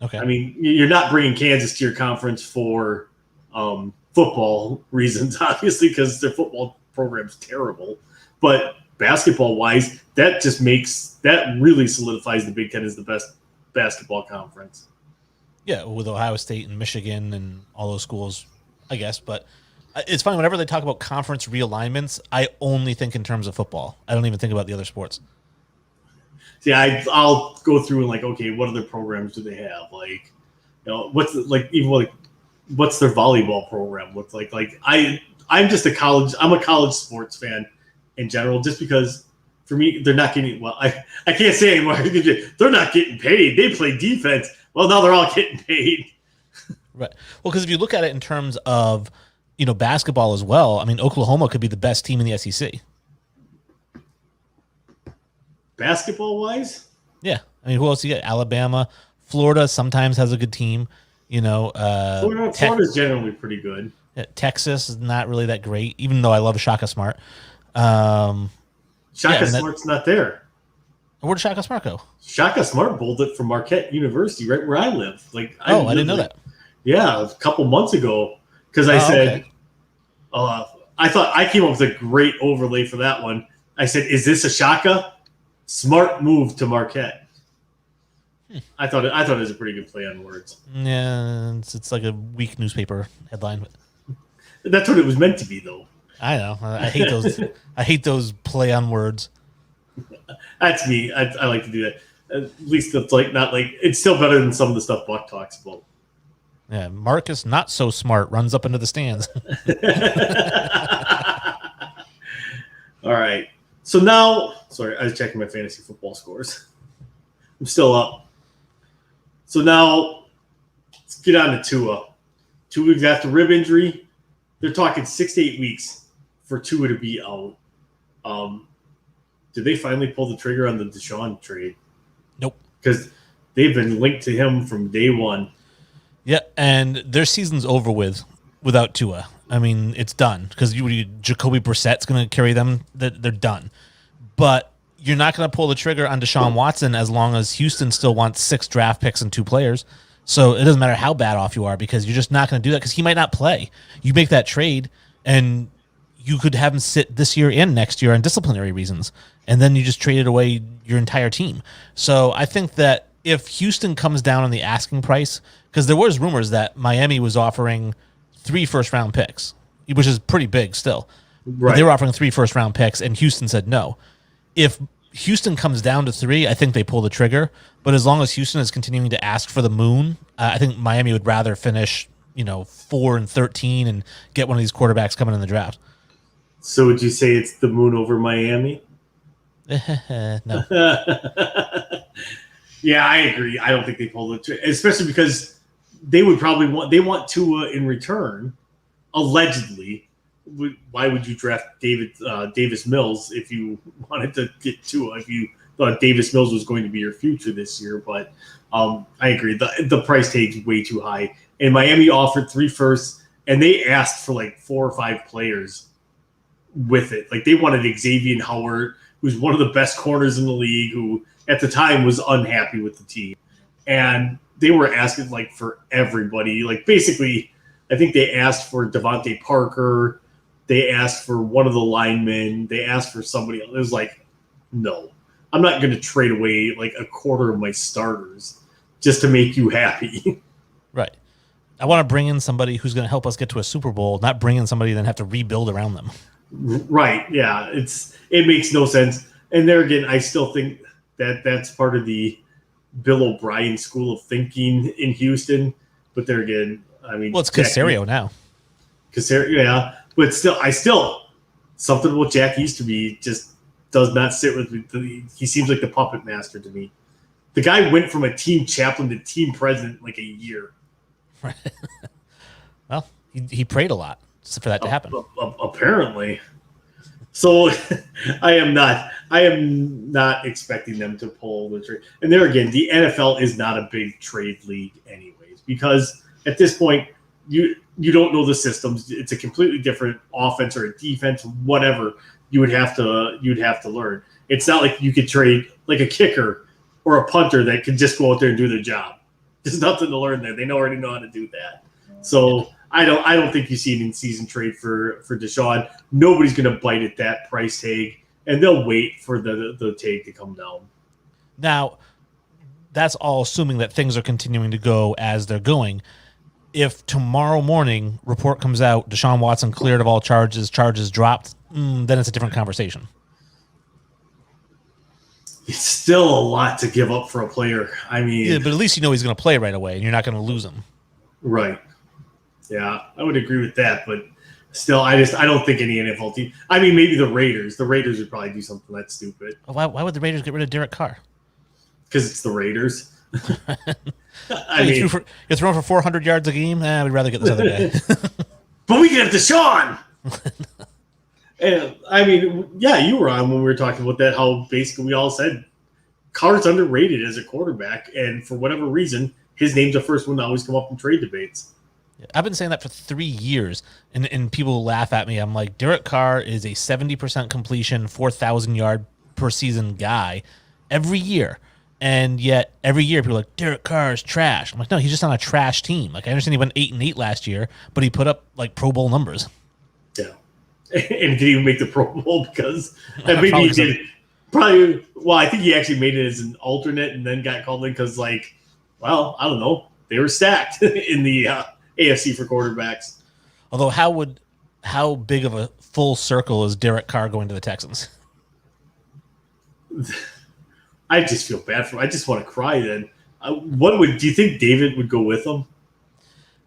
Okay. I mean, you're not bringing Kansas to your conference for football reasons, obviously, because their football program's terrible. But basketball-wise, that really solidifies the Big Ten as the best basketball conference. Yeah, with Ohio State and Michigan and all those schools, I guess. But it's funny, whenever they talk about conference realignments, I only think in terms of football. I don't even think about the other sports. See, I'll go through and okay, what other programs do they have? What's their volleyball program look like? I'm just a college sports fan in general, just because for me, they're not getting, I can't say anymore. They're not getting paid. They play defense. Well, now they're all getting paid. Right. Well, because if you look at it in terms of, basketball as well, I mean, Oklahoma could be the best team in the SEC. Basketball-wise? Yeah. I mean, who else you got? Alabama. Florida sometimes has a good team. Florida's generally pretty good. Texas is not really that great, even though I love Shaka Smart. Smart's not there. Where did Shaka Smart go? Shaka Smart bowled it from Marquette University, right where I live. I didn't know that. Yeah, a couple months ago, because I said, I thought I came up with a great overlay for that one. I said, "Is this a Shaka Smart move to Marquette?" I thought it was a pretty good play on words. Yeah, it's like a weak newspaper headline. That's what it was meant to be, though. I know. I hate those. I hate those play on words. That's me. I like to do that. At least it's it's still better than some of the stuff Buck talks about. Yeah, Marcus, not so smart, runs up into the stands. All right. So now, sorry, I was checking my fantasy football scores. I'm still up. So now, let's get on to Tua. 2 weeks after rib injury, they're talking 6 to 8 weeks for Tua to be out. Did they finally pull the trigger on the Deshaun trade? Nope. Because they've been linked to him from day one. Yeah, and their season's over without Tua. I mean, it's done because Jacoby Brissett's going to carry them. They're done. But you're not going to pull the trigger on Deshaun Watson as long as Houston still wants 6 draft picks and 2 players. So it doesn't matter how bad off you are because you're just not going to do that because he might not play. You make that trade and you could have him sit this year and next year on disciplinary reasons. And then you just traded away your entire team. So I think that if Houston comes down on the asking price, because there was rumors that Miami was offering 3 first-round picks, which is pretty big still. Right. But they were offering 3 first-round picks, and Houston said no. If Houston comes down to 3, I think they pull the trigger. But as long as Houston is continuing to ask for the moon, I think Miami would rather finish, 4-13 and get one of these quarterbacks coming in the draft. So would you say it's the moon over Miami? No. Yeah, I agree. I don't think they pull the trigger, especially because they would probably want Tua in return, allegedly. Why would you draft Davis Mills if you wanted to get Tua? If you thought Davis Mills was going to be your future this year, but I agree. The price tag's way too high. And Miami offered 3 firsts, and they asked for like 4 or 5 players with it. Like they wanted Xavier Howard, who's one of the best corners in the league, who at the time was unhappy with the team. And they were asking like for everybody. Like basically, I think they asked for Devontae Parker. They asked for one of the linemen. They asked for somebody else. It was like, no, I'm not going to trade away like a quarter of my starters just to make you happy. Right. I want to bring in somebody who's going to help us get to a Super Bowl, not bring in somebody and then have to rebuild around them. Right. Yeah. It makes no sense. And there again, I still think that that's part of the Bill O'Brien school of thinking in Houston. But there again, I mean, well, it's Caserio now. Caserio, yeah. But still, something about Jack Easterby just does not sit with me. He seems like the puppet master to me. The guy went from a team chaplain to team president in like a year. Right. Well, he prayed a lot for that to happen. Apparently. So I am not expecting them to pull the trade. And there again, the NFL is not a big trade league anyways, because at this point you don't know the systems. It's a completely different offense or a defense, whatever. You'd have to learn. It's not like you could trade like a kicker or a punter that could just go out there and do their job. There's nothing to learn there. They already know how to do that. So I don't think you see an in-season trade for Deshaun. Nobody's going to bite at that price tag, and they'll wait for the tag to come down. Now, that's all assuming that things are continuing to go as they're going. If tomorrow morning report comes out, Deshaun Watson cleared of all charges dropped, then it's a different conversation. It's still a lot to give up for a player. I mean, yeah, but at least you know he's going to play right away, and you're not going to lose him. Right. Yeah, I would agree with that, but still, I don't think any NFL team. I mean, maybe the Raiders. The Raiders would probably do something that stupid. Why would the Raiders get rid of Derek Carr? Because it's the Raiders. You're throwing for 400 yards a game? We'd rather get this other guy. But we can have Deshaun. And I mean, yeah, you were on when we were talking about that, how basically we all said Carr's underrated as a quarterback, and for whatever reason, his name's the first one to always come up in trade debates. I've been saying that for 3 years, and people laugh at me. I'm like, Derek Carr is a 70% completion, 4,000 yard per season guy every year. And yet every year people are like, Derek Carr is trash. I'm like, no, he's just on a trash team. Like, I understand he went 8-8 last year, but he put up like Pro Bowl numbers. Yeah. And didn't even make the Pro Bowl because maybe he did. Probably, well, I think he actually made it as an alternate and then got called in because, like, well, I don't know. They were stacked in the AFC for quarterbacks. Although, how big of a full circle is Derek Carr going to the Texans? I just feel bad for him. I just want to cry then. Do you think David would go with him?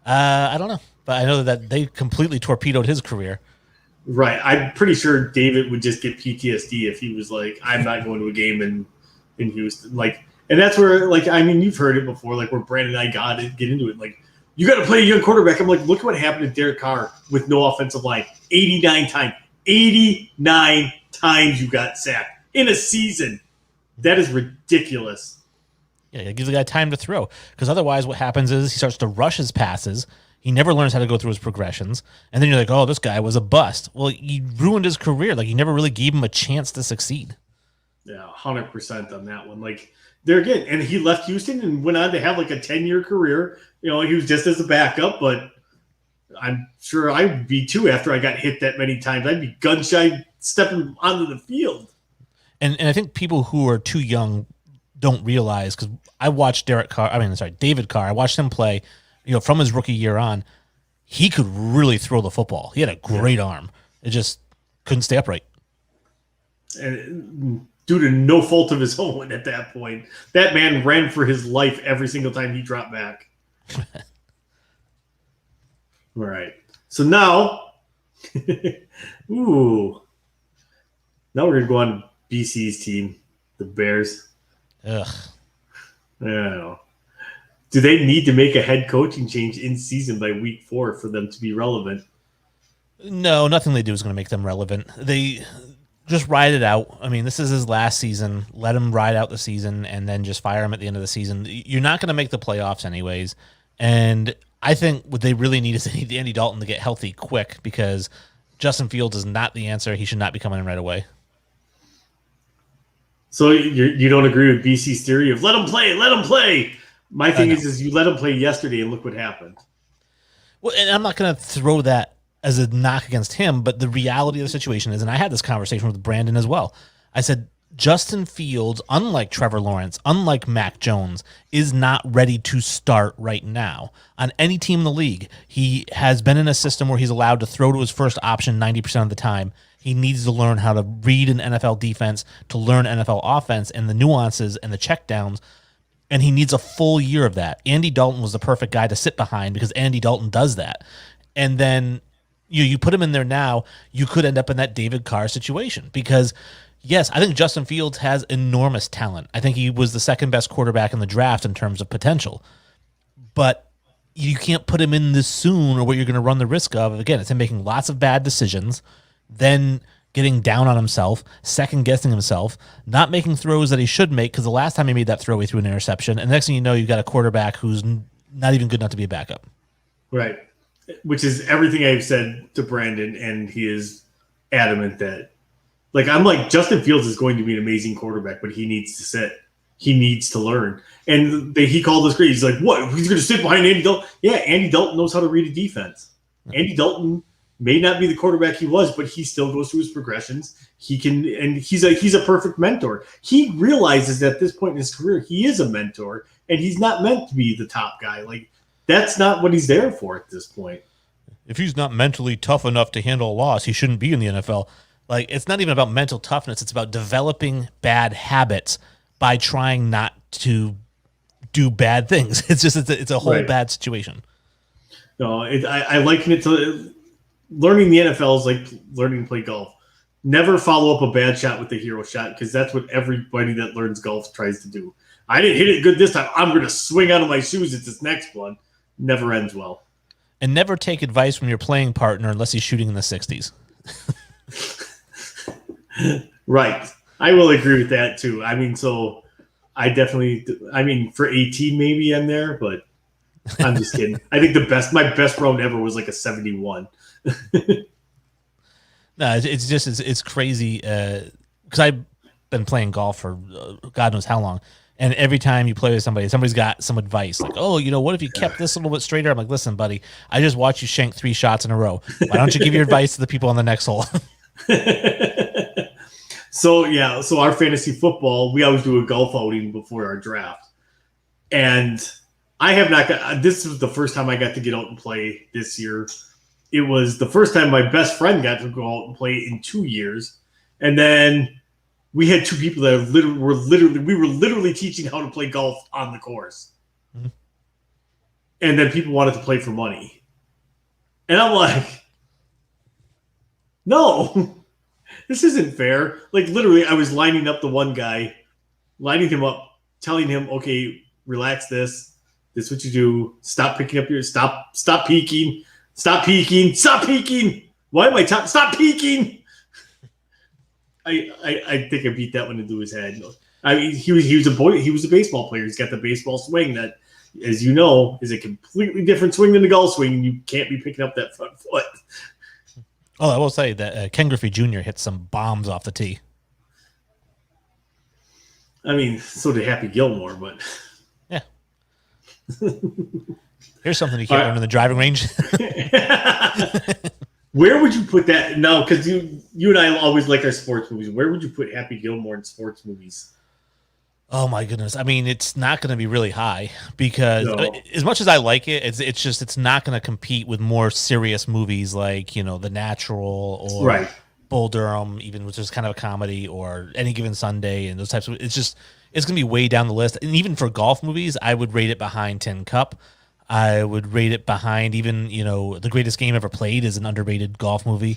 I don't know. But I know that they completely torpedoed his career. Right. I'm pretty sure David would just get PTSD if he was like, I'm not going to a game in Houston. Like, and that's where, like, I mean, you've heard it before, like where Brandon and I get into it. Like, you got to play a young quarterback. I'm like, look at what happened to Derek Carr with no offensive line. 89 times. 89 times you got sacked in a season. That is ridiculous. Yeah, it gives the guy time to throw. Because otherwise what happens is he starts to rush his passes. He never learns how to go through his progressions. And then you're like, oh, this guy was a bust. Well, you ruined his career. Like, you never really gave him a chance to succeed. Yeah, 100% on that one. Like, there again, and he left Houston and went on to have like a 10-year career. You know, he was just as a backup, but I'm sure I'd be too after I got hit that many times. I'd be gun-shy stepping onto the field. And I think people who are too young don't realize, because I watched David Carr. I watched him play, you know, from his rookie year on. He could really throw the football. He had a great arm. It just couldn't stay upright. And due to no fault of his own at that point, that man ran for his life every single time he dropped back. All right. So now, now we're going to go on BC's team, the Bears. Ugh. I don't know. Do they need to make a head coaching change in season by week 4 for them to be relevant? No, nothing they do is going to make them relevant. just ride it out. I mean, this is his last season. Let him ride out the season and then just fire him at the end of the season. You're not going to make the playoffs anyways. And I think what they really need is they need Andy Dalton to get healthy quick because Justin Fields is not the answer. He should not be coming in right away. So you don't agree with BC's theory of let him play, let him play. My thing is you let him play yesterday and look what happened. Well, and I'm not going to throw that as a knock against him, but the reality of the situation is, and I had this conversation with Brandon as well. I said, Justin Fields, unlike Trevor Lawrence, unlike Mac Jones, is not ready to start right now on any team in the league. He has been in a system where he's allowed to throw to his first option 90% of the time. He needs to learn how to read an NFL defense, to learn NFL offense and the nuances and the checkdowns, and he needs a full year of that. Andy Dalton was the perfect guy to sit behind because Andy Dalton does that. And then you put him in there now, you could end up in that David Carr situation because, yes, I think Justin Fields has enormous talent. I think he was the second best quarterback in the draft in terms of potential. But you can't put him in this soon or what you're going to run the risk of. Again, it's him making lots of bad decisions, then getting down on himself, second-guessing himself, not making throws that he should make because the last time he made that throw, he threw an interception. And the next thing you know, you've got a quarterback who's not even good enough to be a backup. Right. Which is everything I've said to Brandon, and he is adamant that, I'm like, Justin Fields is going to be an amazing quarterback, but he needs to sit. He needs to learn. And he called us great. He's like, what? He's going to sit behind Andy Dalton? Yeah, Andy Dalton knows how to read a defense. Andy Dalton may not be the quarterback he was, but he still goes through his progressions. He can, and he's a perfect mentor. He realizes at this point in his career, he is a mentor, and he's not meant to be the top guy. That's not what he's there for at this point. If he's not mentally tough enough to handle a loss, he shouldn't be in the NFL. It's not even about mental toughness. It's about developing bad habits by trying not to do bad things. It's a whole bad situation. No, I liken it to learning the NFL is like learning to play golf. Never follow up a bad shot with the hero shot because that's what everybody that learns golf tries to do. I didn't hit it good this time. I'm going to swing out of my shoes at this next one. Never ends well. And never take advice from your playing partner unless he's shooting in the 60s. Right. I will agree with that too. I mean, so I definitely, for 18 maybe I'm there, but I'm just kidding. I think my best round ever was like a 71. No, it's crazy because I've been playing golf for God knows how long. And every time you play with somebody's got some advice like, oh, what if you kept this a little bit straighter? I'm like, listen, buddy, I just watched you shank 3 shots in a row. Why don't you give your advice to the people on the next hole? So our fantasy football, we always do a golf outing before our draft. And I have not got, this was the first time I got to get out and play this year. It was the first time my best friend got to go out and play in 2 years. And then we had 2 people that were literally teaching how to play golf on the course. Mm-hmm. And then people wanted to play for money. And I'm like, no, this isn't fair. Literally, I was lining up the one guy, lining him up, telling him, okay, relax this. This is what you do. Stop picking up stop peeking. Stop peeking. Stop peeking. Why am I stop peeking? I think I beat that one into his head. I mean, he was a baseball player. He's got the baseball swing that, as you know, is a completely different swing than the golf swing. You can't be picking up that front foot. Oh, I will say that Ken Griffey Jr. hit some bombs off the tee. I mean, so did Happy Gilmore, but yeah. Here's something you can't learn in the driving range. Where would you put that? No, because you and I always like our sports movies. Where would you put Happy Gilmore in sports movies? Oh my goodness! I mean, it's not going to be really high because as much as I like it, it's not going to compete with more serious movies like The Natural or Bull Durham, even which is kind of a comedy, or Any Given Sunday and those types of. It's going to be way down the list. And even for golf movies, I would rate it behind Tin Cup. I would rate it behind even, The Greatest Game Ever Played is an underrated golf movie.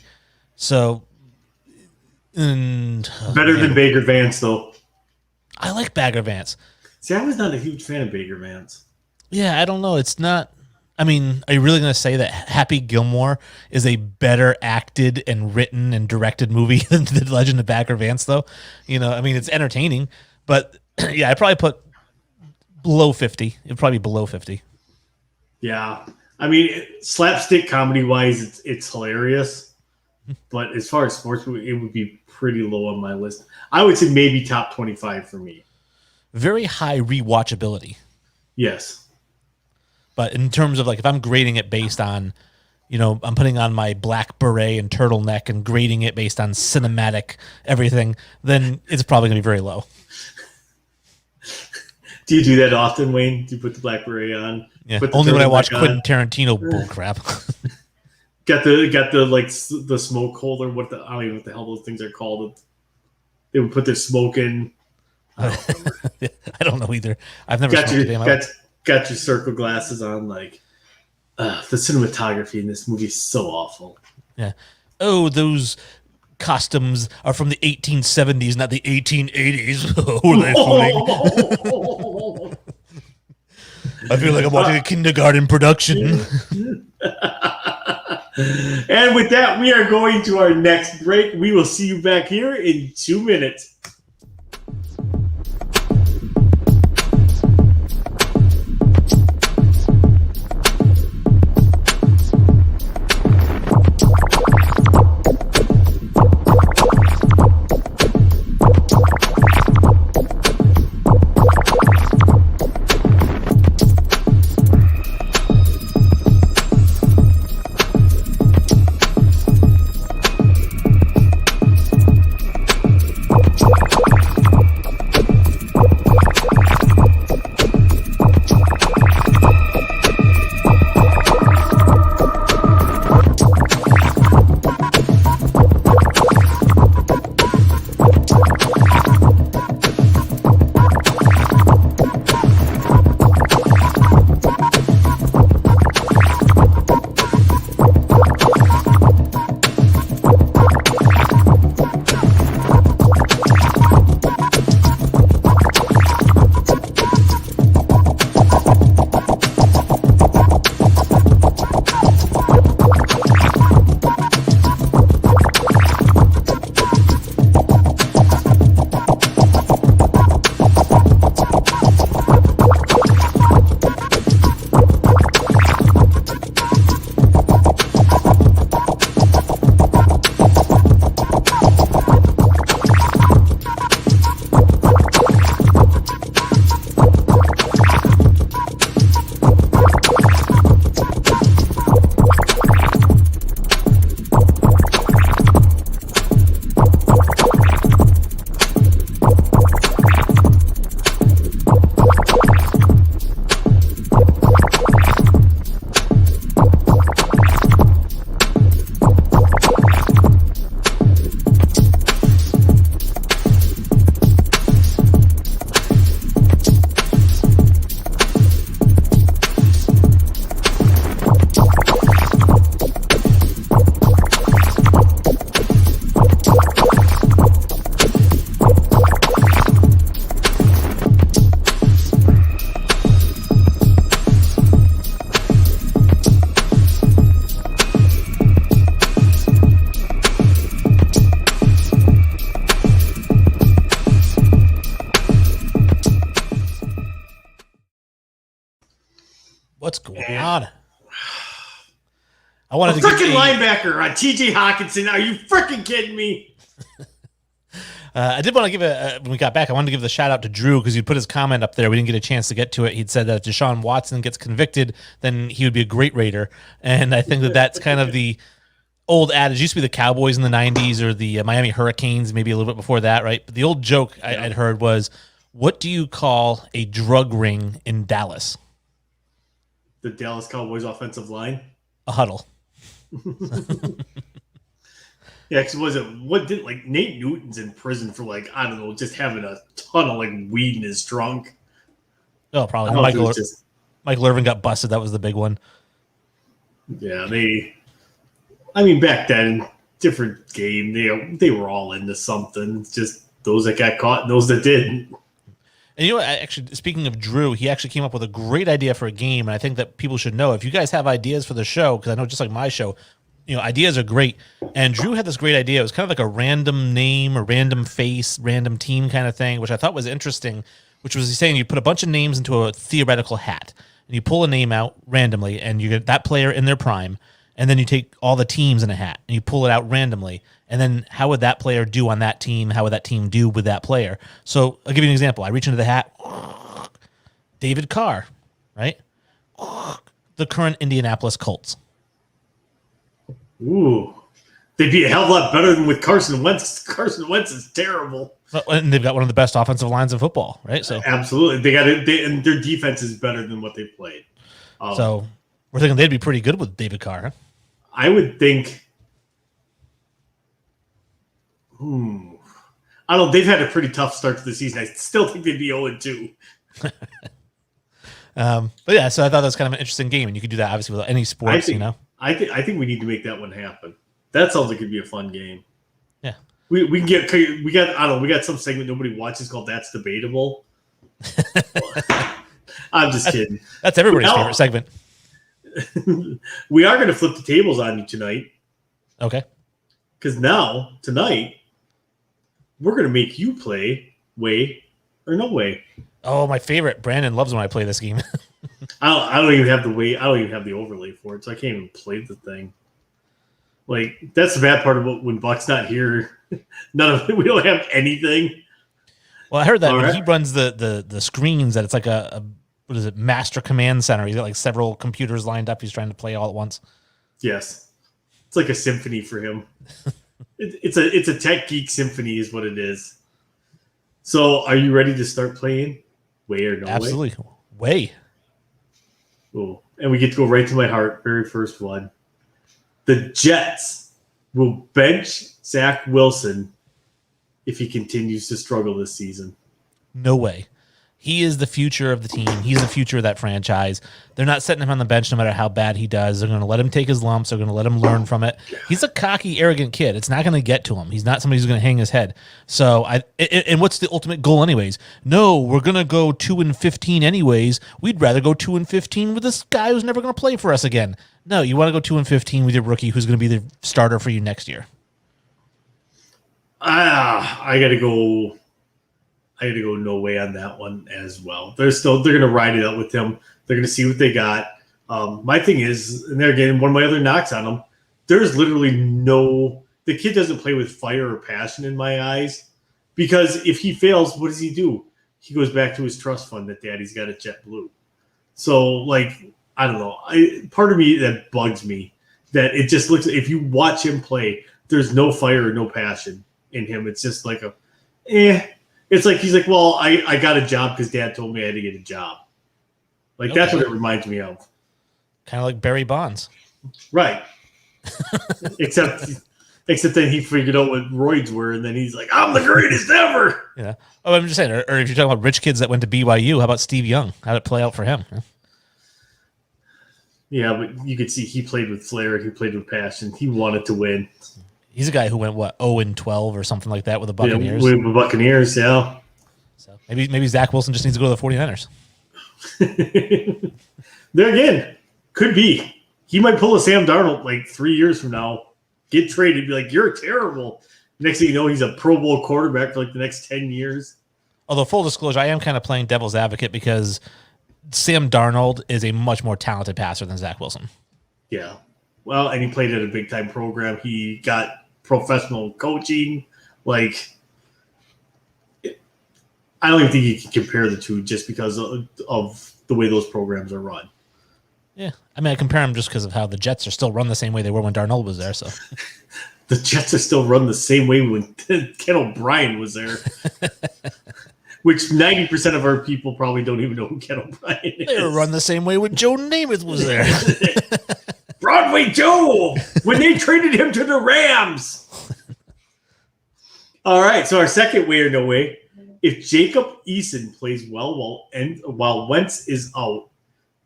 So, better than Baker Vance, though. I like Bagger Vance. See, I was not a huge fan of Baker Vance. Yeah, I don't know. It's not I mean, are you really going to say that Happy Gilmore is a better acted and written and directed movie than The Legend of Bagger Vance, though? I mean, it's entertaining, but yeah, I'd probably put below 50. It'd probably be below 50. Yeah. I mean, slapstick comedy wise, it's hilarious. But as far as sports movie, it would be pretty low on my list. I would say maybe top 25 for me. Very high rewatchability. Yes. But in terms of like, if I'm grading it based on, I'm putting on my black beret and turtleneck and grading it based on cinematic everything, then it's probably going to be very low. Do you do that often, Wayne? Do you put the black beret on? Yeah, only when I watch Quentin Tarantino bullcrap. Got the like the smoke holder. I don't even know what the hell those things are called. They would put their smoke in. I don't know either. I've never smoked a damn out. Got your circle glasses on. Like the cinematography in this movie is so awful. Yeah. Oh, those costumes are from the 1870s, not the 1880s. Oh, they're fooling. I feel like I'm watching a kindergarten production. And with that, we are going to our next break. We will see you back here in 2 minutes. What's going on? I wanted a to freaking linebacker on TJ Hawkinson. Are you freaking kidding me? I did want to give when we got back, I wanted to give the shout out to Drew because he put his comment up there. We didn't get a chance to get to it. He'd said that if Deshaun Watson gets convicted, then he would be a great Raider. And I think that that's kind of the old adage. It used to be the Cowboys in the 90s or the Miami Hurricanes, maybe a little bit before that, right? But the old joke I'd heard was, what do you call a drug ring in Dallas? The Dallas Cowboys offensive line? A huddle. Yeah, because Nate Newton's in prison for I don't know, just having a ton of weed in his trunk. Oh, probably. Michael Irvin got busted. That was the big one. Yeah, back then, different game. They were all into something. Just those that got caught and those that didn't. And you know what? Actually, speaking of Drew, he actually came up with a great idea for a game, and I think that people should know. If you guys have ideas for the show, because I know just like my show, ideas are great. And Drew had this great idea. It was kind of like a random name or random face, random team kind of thing, which I thought was interesting, which was he's saying you put a bunch of names into a theoretical hat, and you pull a name out randomly, and you get that player in their prime, and then you take all the teams in a hat, and you pull it out randomly, and then how would that player do on that team? How would that team do with that player? So I'll give you an example. I reach into the hat, David Carr, right? The current Indianapolis Colts. Ooh. They'd be a hell of a lot better than with Carson Wentz. Carson Wentz is terrible. And they've got one of the best offensive lines in football, right? So absolutely. And their defense is better than what they've played. So we're thinking they'd be pretty good with David Carr, huh? I would think. I don't know. They've had a pretty tough start to the season. I still think they'd be 0-2. But yeah, so I thought that was kind of an interesting game, and you could do that obviously with any sports, I think we need to make that one happen. That sounds like it'd be a fun game. Yeah, we got some segment nobody watches called That's Debatable. I'm just kidding. That's everybody's favorite segment. We are going to flip the tables on you tonight. Okay. Because tonight, we're going to make you play Way or No Way. Oh, my favorite. Brandon loves when I play this game. I don't even have the way. I don't even have the overlay for it, so I can't even play the thing. Like, that's the bad part about when Buck's not here. None of it. We don't have anything. Well, I heard that All when right. he runs the screens, that it's like a what is it, master command center. He's got like several computers lined up. He's trying to play all at once. Yes, it's like a symphony for him. It's a tech geek symphony, is what it is. So, are you ready to start playing Way or No Way? Absolutely. Way. Cool. And we get to go right to my heart. Very first one. The Jets will bench Zach Wilson if he continues to struggle this season. No way. He is the future of the team. He's the future of that franchise. They're not setting him on the bench no matter how bad he does. They're going to let him take his lumps. They're going to let him learn from it. He's a cocky, arrogant kid. It's not going to get to him. He's not somebody who's going to hang his head. So, and what's the ultimate goal anyways? No, we're going to go 2-15 anyways. We'd rather go 2-15 with this guy who's never going to play for us again. No, you want to go 2-15 with your rookie who's going to be the starter for you next year. I gotta go no way on that one as well. They're gonna ride it out with him. They're gonna see what they got. My thing is, and they're getting one of my other knocks on him. There's literally the kid doesn't play with fire or passion in my eyes, because if he fails, what does he do? He goes back to his trust fund that daddy's got at JetBlue. So, like, I don't know. Part of me that bugs me that it just looks, if you watch him play, there's no fire or no passion in him. It's just like it's like he's like, well, I got a job because dad told me I had to get a job. Like, that's what it reminds me of. Kind of like Barry Bonds. Right. Except then he figured out what roids were, and then he's like, I'm the greatest ever. Yeah. Oh, I'm just saying, or if you're talking about rich kids that went to BYU, how about Steve Young? How did it play out for him? Yeah, but you could see he played with flair and he played with passion. He wanted to win. He's a guy who went 0-12 or something like that with the Buccaneers. Yeah, with the Buccaneers, yeah. So maybe Zach Wilson just needs to go to the 49ers. There again, could be. He might pull a Sam Darnold like 3 years from now, get traded, be like, you're terrible. Next thing you know, he's a Pro Bowl quarterback for like the next 10 years. Although, full disclosure, I am kind of playing devil's advocate because Sam Darnold is a much more talented passer than Zach Wilson. Yeah. Well, and he played at a big-time program. He got professional coaching. Like, I don't even think you can compare the two just because of the way those programs are run. Yeah. I mean, I compare them just because of how the Jets are still run the same way they were when Darnold was there. So the Jets are still run the same way when Ken O'Brien was there. Which 90% of our people probably don't even know who Ken O'Brien is. They were run the same way when Joe Namath was there. Broadway Joe, when they traded him to the Rams. All right, so our second way or no way. If Jacob Eason plays well while Wentz is out,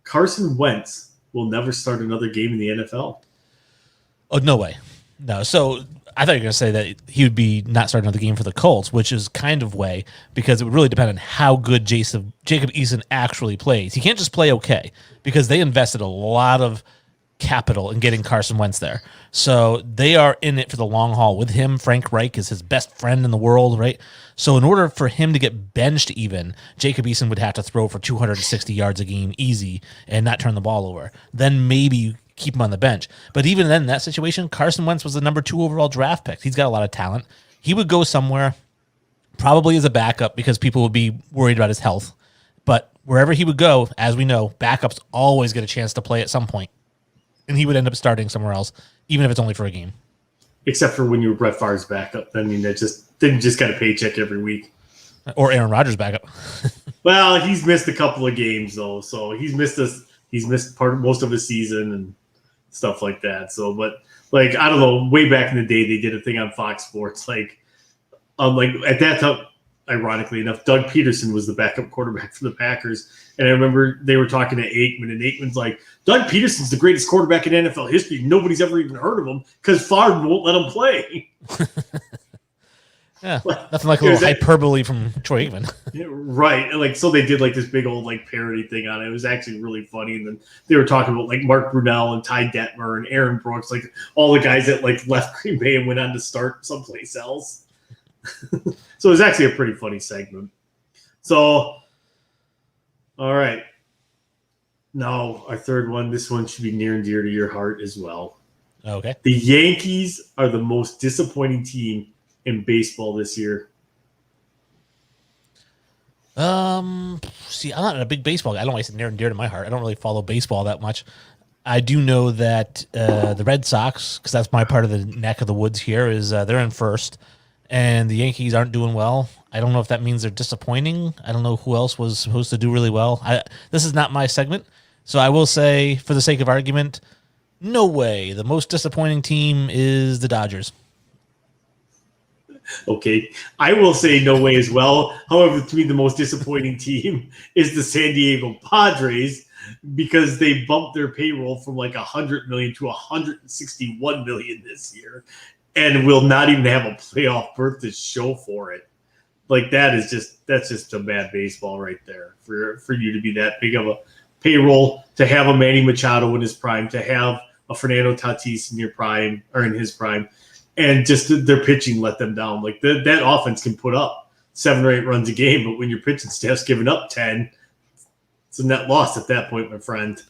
Carson Wentz will never start another game in the NFL. Oh, no way. No. So I thought you were going to say that he would be not starting another game for the Colts, which is kind of way because it would really depend on how good Jacob Eason actually plays. He can't just play okay because they invested a lot of capital in getting Carson Wentz there. So they are in it for the long haul with him. Frank Reich is his best friend in the world, right? So in order for him to get benched even, Jacob Eason would have to throw for 260 yards a game easy and not turn the ball over. Then maybe you keep him on the bench. But even then, in that situation, Carson Wentz was the number 2 overall draft pick. He's got a lot of talent. He would go somewhere probably as a backup because people would be worried about his health. But wherever he would go, as we know, backups always get a chance to play at some point. And he would end up starting somewhere else, even if it's only for a game. Except for when you were Brett Favre's backup. I mean, didn't just got a paycheck every week. Or Aaron Rodgers' backup. Well, he's missed a couple of games though, so he's missed most of the season and stuff like that. So, but like I don't know, way back in the day, they did a thing on Fox Sports, like at that time, ironically enough, Doug Peterson was the backup quarterback for the Packers, and I remember they were talking to Aikman, and Aikman's like, Doug Peterson's the greatest quarterback in NFL history. Nobody's ever even heard of him because Favre won't let him play. Yeah, nothing like a little hyperbole from Troy Aikman. Yeah, right. And so they did this big old parody thing on it. It was actually really funny. And then they were talking about Mark Brunell and Ty Detmer and Aaron Brooks, all the guys that left Green Bay and went on to start someplace else. So it was actually a pretty funny segment. So, all right. Now our third one. This one should be near and dear to your heart as well. Okay. The Yankees are the most disappointing team in baseball this year. See, I'm not a big baseball guy. I don't want to say near and dear to my heart. I don't really follow baseball that much. I do know that the Red Sox, because that's my part of the neck of the woods here, is they're in first, and the Yankees aren't doing well. I don't know if that means they're disappointing. I don't know who else was supposed to do really well. This is not my segment, so I will say, for the sake of argument, no way. The most disappointing team is the Dodgers. Okay, I will say no way as well. However, to me, the most disappointing team is the San Diego Padres because they bumped their payroll from $100 million to $161 million this year, and will not even have a playoff berth to show for it. That's just a bad baseball right there for you to be that big of a payroll, to have a Manny Machado in his prime, to have a Fernando Tatis in your prime or in his prime. And just their pitching let them down. That offense can put up 7 or 8 runs a game, but when your pitching staff's giving up 10, it's a net loss at that point, my friend.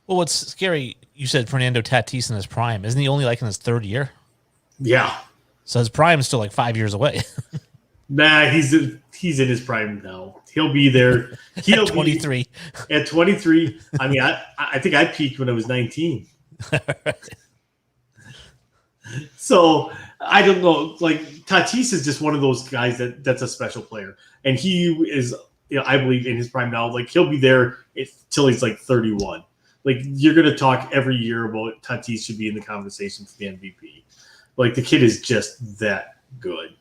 Well, what's scary, you said Fernando Tatis in his prime. Isn't he only in his 3rd year? Yeah. So his prime is still 5 years away. Nah, he's in his prime now. He'll be there. He'll at 23. At 23. I mean, I think I peaked when I was 19. So I don't know. Tatis is just one of those guys that's a special player, and he is, I believe, in his prime now. He'll be there till he's 31. You're gonna talk every year about Tatis should be in the conversation for the MVP. The kid is just that good.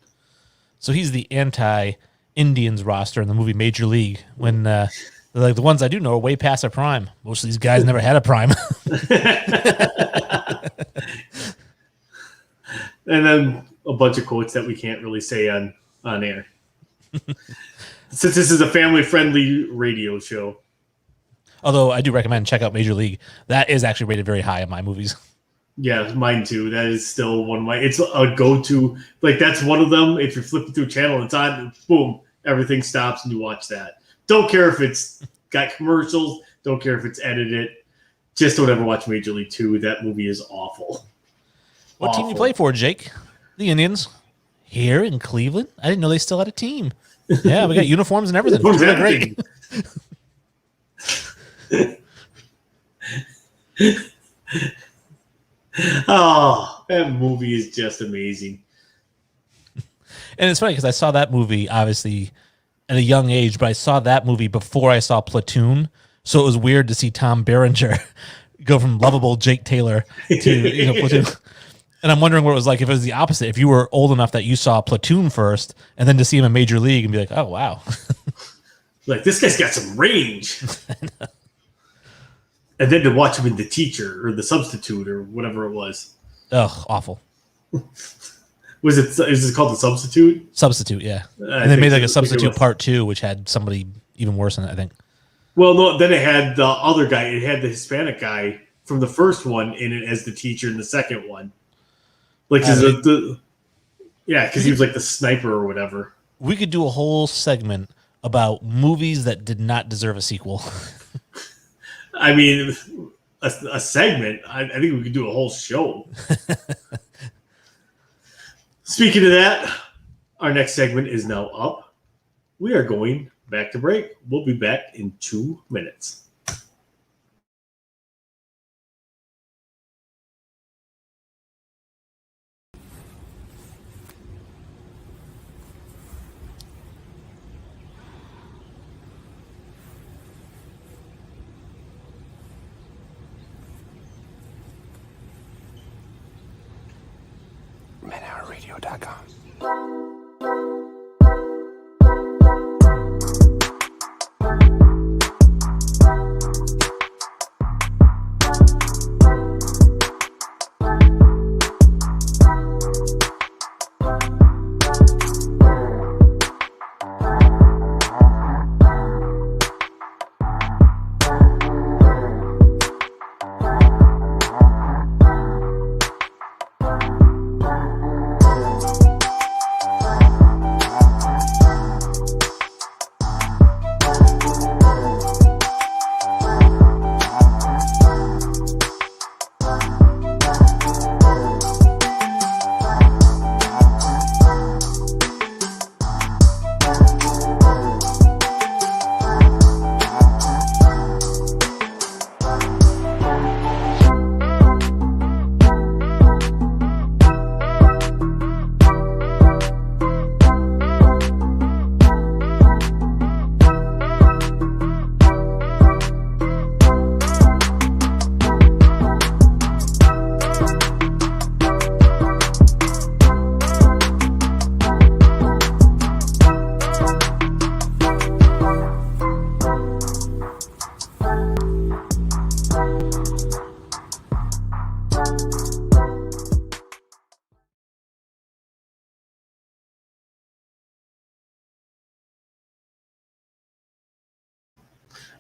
So he's the anti-Indians roster in the movie Major League. When the ones I do know are way past their prime. Most of these guys never had a prime. And then a bunch of quotes that we can't really say on air. Since this is a family-friendly radio show. Although I do recommend check out Major League. That is actually rated very high in my movies. Yeah, mine too. That is still one of my – it's a go-to. That's one of them. If you're flipping through a channel and it's on, boom, everything stops and you watch that. Don't care if it's got commercials. Don't care if it's edited. Just don't ever watch Major League 2. That movie is awful. What team you play for, Jake? The Indians. Here in Cleveland? I didn't know they still had a team. Yeah, we got uniforms and everything. It's really great. Oh, that movie is just amazing. And it's funny because I saw that movie, obviously, at a young age, but I saw that movie before I saw Platoon. So it was weird to see Tom Berenger go from lovable Jake Taylor to Platoon. And I'm wondering what it was like if it was the opposite. If you were old enough that you saw Platoon first, and then to see him in Major League and be like, oh, wow. This guy's got some range. And then to watch him in The Teacher or The Substitute or whatever it was. Ugh, awful. Is it called The Substitute? Substitute, yeah. I And they made think like it- a I think it Substitute was. Part 2, which had somebody even worse in it, I think. Well, no, then it had the other guy. It had the Hispanic guy from the first one in it as the teacher in the second one. Like, because he was like the sniper or whatever. We could do a whole segment about movies that did not deserve a sequel. I mean, a segment. I think we could do a whole show. Speaking of that, our next segment is now up. We are going back to break. We'll be back in 2 minutes. manhourradio.com.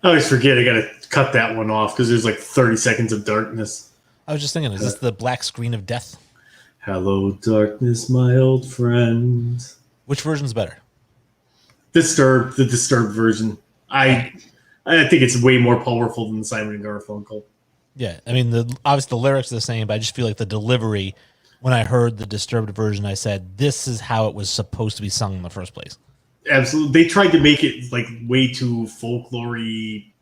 I always forget I got to cut that one off because there's like 30 seconds of darkness. I was just thinking, is this the black screen of death? Hello, darkness, my old friend. Which version's better? The Disturbed version. I think it's way more powerful than Simon and Garfunkel. Yeah, I mean, obviously the lyrics are the same, but I just feel like the delivery, when I heard the Disturbed version, I said, this is how it was supposed to be sung in the first place. Absolutely. They tried to make it like way too folklory.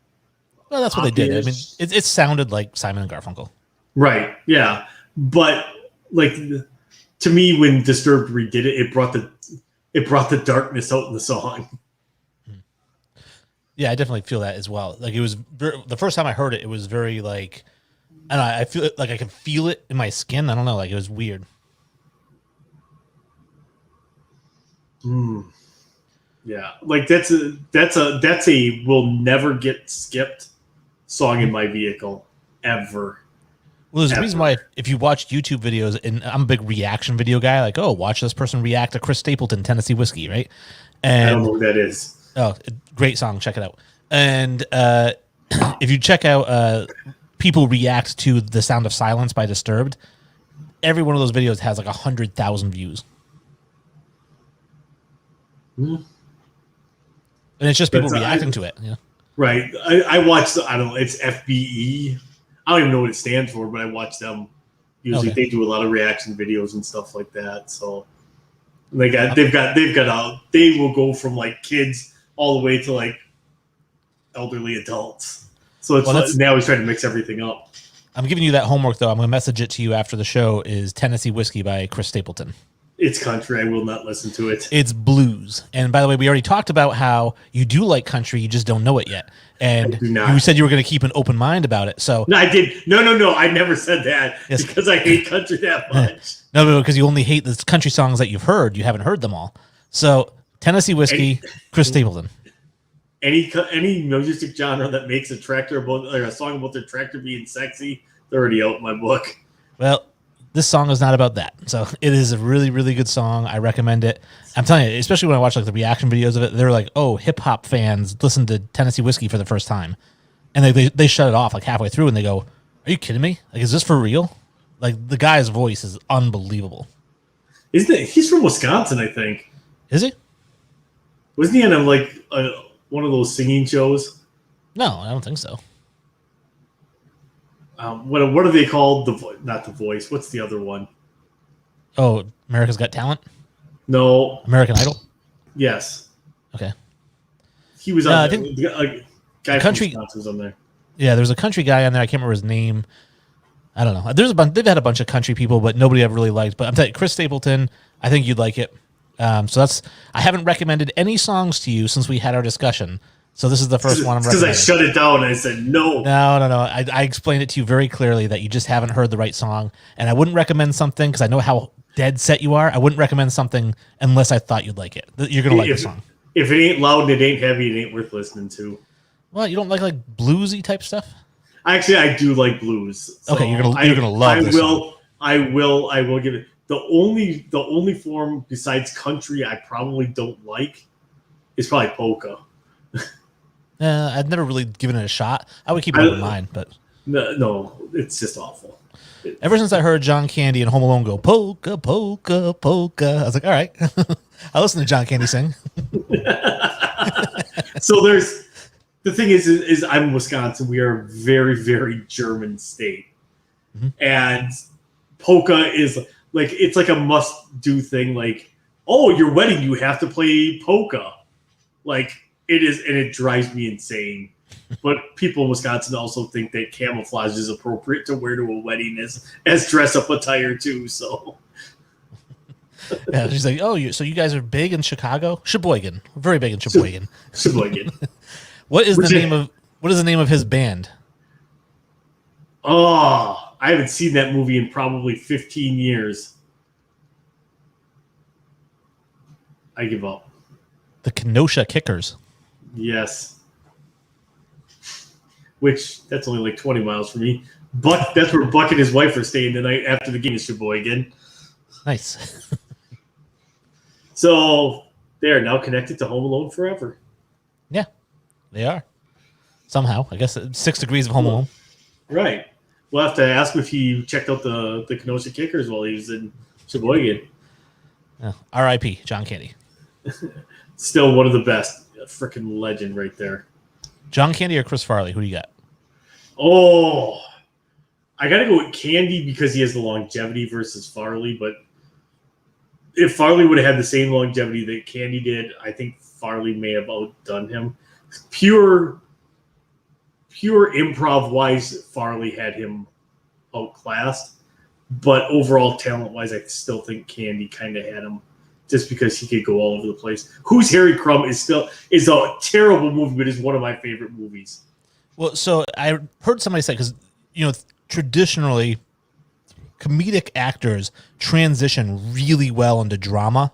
Well, that's what they did. I mean, it sounded like Simon and Garfunkel. Right. Yeah. But like to me, when Disturbed redid it, it brought the darkness out in the song. Yeah, I definitely feel that as well. Like it was the first time I heard it, it was very like, I don't know, I feel it, like I can feel it in my skin. I don't know, like it was weird. Yeah, like that's a will never get skipped song in my vehicle ever. Well, there's a reason why if you watch YouTube videos, and I'm a big reaction video guy, like, oh, watch this person react to Chris Stapleton, Tennessee Whiskey, right? And I don't know what that is. Oh, great song. Check it out. And if you check out people react to The Sound of Silence by Disturbed, every one of those videos has like 100,000 views. And it's just people reacting to it. Yeah. Right. I watched, I don't know, it's FBE. I don't even know what it stands for, but I watch them. Usually they do a lot of reaction videos and stuff like that. So they will go from like kids all the way to like elderly adults. So it's now he's trying to mix everything up. I'm giving you that homework though. I'm going to message it to you after the show. Is Tennessee Whiskey by Chris Stapleton. It's country. I will not listen to it. It's blues. And by the way, we already talked about how you do like country, you just don't know it yet. And you said you were going to keep an open mind about it. So no, I did. No. I never said that because I hate country that much. No, because you only hate the country songs that you've heard. You haven't heard them all. So Tennessee Whiskey, Chris Stapleton. Any music genre that makes a song about their tractor being sexy, they're already out in my book. Well, This song is not about that. So it is a really, really good song. I recommend it. I'm telling you, especially when I watch like the reaction videos of it, they're like, oh, hip hop fans listen to Tennessee Whiskey for the first time. And they shut it off like halfway through and they go, are you kidding me? Like, is this for real? Like, the guy's voice is unbelievable. Isn't it? He's from Wisconsin, I think. Is he? Wasn't he on like one of those singing shows? No, I don't think so. What are they called? Not The Voice. What's the other one? Oh, America's Got Talent? No. American Idol? Yes. Okay. He was on I there. think A guy country from Wisconsin was on there. Yeah, there's a country guy on there. I can't remember his name. I don't know. There's a bunch. They've had a bunch of country people, but nobody I've really liked. But I'm telling you, Chris Stapleton, I think you'd like it. So that's. I haven't recommended any songs to you since we had our discussion. So this is the first one I'm recommending. Because I shut it down and I said no. No. I explained it to you very clearly that you just haven't heard the right song, and I wouldn't recommend something because I know how dead set you are. I wouldn't recommend something unless I thought you'd like it. You're gonna like the song. If it ain't loud and it ain't heavy, it ain't worth listening to. Well, you don't like bluesy type stuff? Actually, I do like blues. So okay, you're gonna love this. I will give it. The only form besides country I probably don't like is probably polka. I've never really given it a shot. I would keep it in mind, but no, it's just awful. Ever since I heard John Candy and Home Alone go polka, polka, polka, I was like, all right, I'll listen to John Candy sing. So the thing is I'm in Wisconsin. We are a very, very German state, and polka is like it's like a must-do thing. Like, oh, your wedding, you have to play polka. Like it is, and it drives me insane. But people in Wisconsin also think that camouflage is appropriate to wear to a wedding as dress-up attire too. So. Yeah, she's like, oh, so you guys are big in Chicago? Sheboygan, very big in Sheboygan. Sheboygan. What is the name of his band? Oh, I haven't seen that movie in probably 15 years. I give up. The Kenosha Kickers. Yes. Which, that's only like 20 miles from me. Buck, that's where Buck and his wife are staying the night after the game in Sheboygan. Nice. So, they are now connected to Home Alone forever. Yeah, they are. Somehow. I guess 6 degrees of Home Alone. Right. We'll have to ask him if he checked out the Kenosha Kickers while he was in Sheboygan. R.I.P. John Candy. Still one of the best. A freaking legend right there. John Candy or Chris Farley? Who do you got? Oh, I got to go with Candy because he has the longevity versus Farley. But if Farley would have had the same longevity that Candy did, I think Farley may have outdone him. Pure improv-wise, Farley had him outclassed. But overall talent-wise, I still think Candy kind of had him just because he could go all over the place. Who's Harry Crumb is a terrible movie, but is one of my favorite movies. Well, so I heard somebody say, because, traditionally, comedic actors transition really well into drama,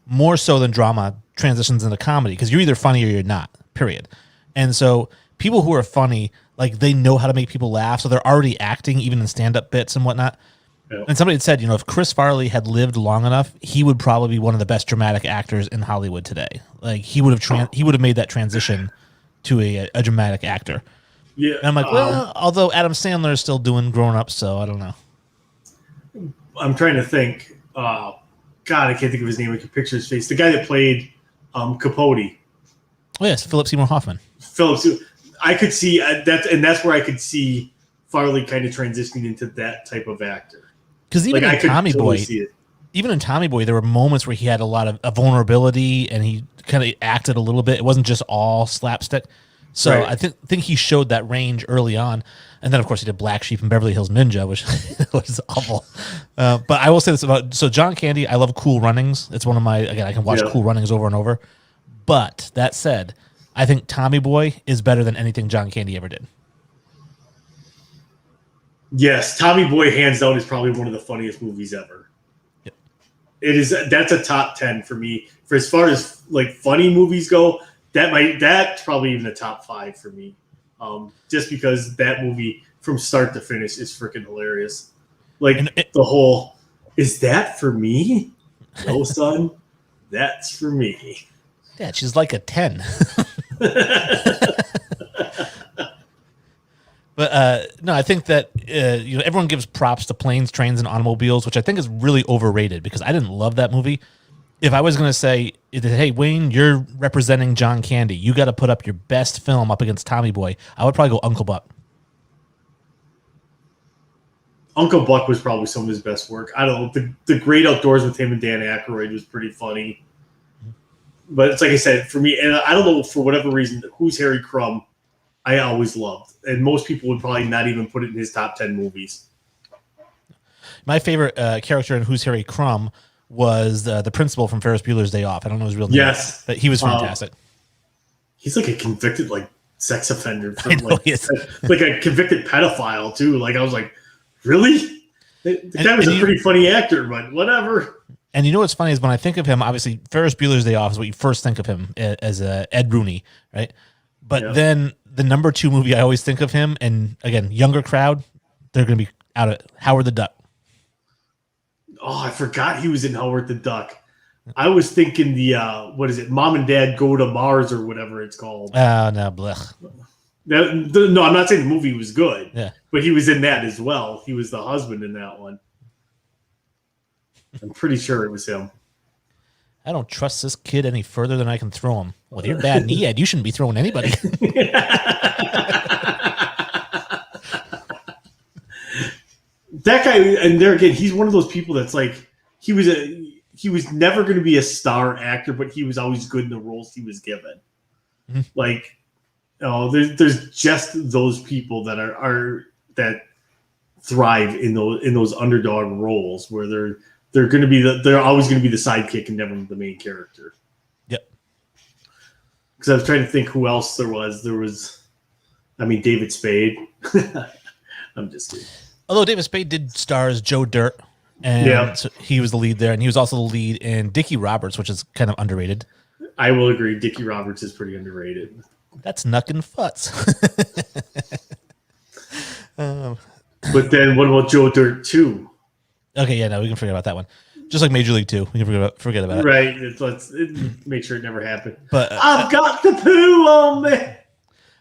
more so than drama transitions into comedy, because you're either funny or you're not, period. And so people who are funny, like, they know how to make people laugh, so they're already acting even in stand-up bits and whatnot. Yeah. And somebody had said, if Chris Farley had lived long enough, he would probably be one of the best dramatic actors in Hollywood today. Like, he would have made that transition to a dramatic actor. Yeah. And I'm like, well, although Adam Sandler is still doing Grown Ups, so I don't know. I'm trying to think. God, I can't think of his name. I can picture his face. The guy that played Capote. Oh yes, Philip Seymour Hoffman. I could see that, and that's where I could see Farley kind of transitioning into that type of actor. Because even in Tommy Boy, there were moments where he had a lot of vulnerability, and he kind of acted a little bit. It wasn't just all slapstick. So right. I think he showed that range early on. And then, of course, he did Black Sheep and Beverly Hills Ninja, which was awful. But I will say this about... So John Candy, I love Cool Runnings. It's one of my... Again, I can watch Cool Runnings over and over. But that said, I think Tommy Boy is better than anything John Candy ever did. Yes, Tommy Boy, hands down, is probably one of the funniest movies ever. Yep. That's a top 10 for me. For as far as like funny movies go, that's probably even a top 5 for me. Just because that movie from start to finish is freaking hilarious. Like And the whole, is that for me? No, son, that's for me. Yeah, she's like a 10. But no, I think that everyone gives props to Planes, Trains, and Automobiles, which I think is really overrated because I didn't love that movie. If I was going to say, hey, Wayne, you're representing John Candy, you got to put up your best film up against Tommy Boy, I would probably go Uncle Buck. Uncle Buck was probably some of his best work. I don't know. The Great Outdoors with him and Dan Aykroyd was pretty funny. But it's like I said, for me, and I don't know, for whatever reason, Who's Harry Crumb, I always loved. And most people would probably not even put it in his top 10 movies. My favorite character in Who's Harry Crumb was the principal from Ferris Bueller's Day Off. I don't know his real name. Yes. But he was fantastic. He's like a convicted sex offender. I know he is. Like a convicted pedophile, too. Like, I was like, really? The guy was a pretty funny actor, but whatever. And you know what's funny is when I think of him, obviously Ferris Bueller's Day Off is what you first think of him as Ed Rooney, right? But then the number 2 movie I always think of him, and again, younger crowd, they're going to be out of Howard the Duck. Oh, I forgot he was in Howard the Duck. I was thinking the what is it? Mom and Dad Go to Mars or whatever it's called. Oh no, blech. No, I'm not saying the movie was good. Yeah, but he was in that as well. He was the husband in that one. I'm pretty sure it was him. I don't trust this kid any further than I can throw him. With your bad knee, Ed, you shouldn't be throwing anybody. That guy, and there again, he's one of those people that's like he was never going to be a star actor, but he was always good in the roles he was given. Mm-hmm. Like, there's just those people that are that thrive in those underdog roles where they're going to be they're always going to be the sidekick and never the main character. Yep. Because I was trying to think who else there was. David Spade. I'm just kidding. Although David Spade did star as Joe Dirt, and so he was the lead there, and he was also the lead in Dickie Roberts, which is kind of underrated. I will agree. Dickie Roberts is pretty underrated. That's Knuckin' Futz. But then what about Joe Dirt 2? Okay, yeah, no, we can forget about that one. Just like Major League 2, we can forget about it. Right. Let's make sure it never happened. But I've got the poo on me.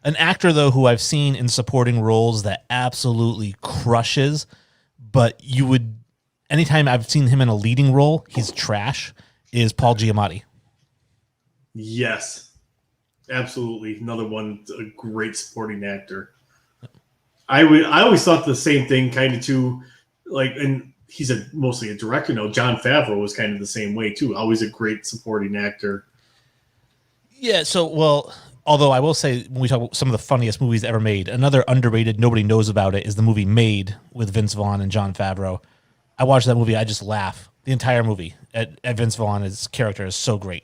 An actor, though, who I've seen in supporting roles that absolutely crushes, but anytime I've seen him in a leading role, he's trash, is Paul Giamatti. Yes, absolutely. Another one, a great supporting actor. I always thought the same thing kind of too, and he's mostly a director now. Jon Favreau was kind of the same way too. Always a great supporting actor. Yeah, although I will say, when we talk about some of the funniest movies ever made, another underrated, nobody knows about it, is the movie Made with Vince Vaughn and Jon Favreau. I watched that movie, I just laugh. The entire movie at Vince Vaughn, his character is so great.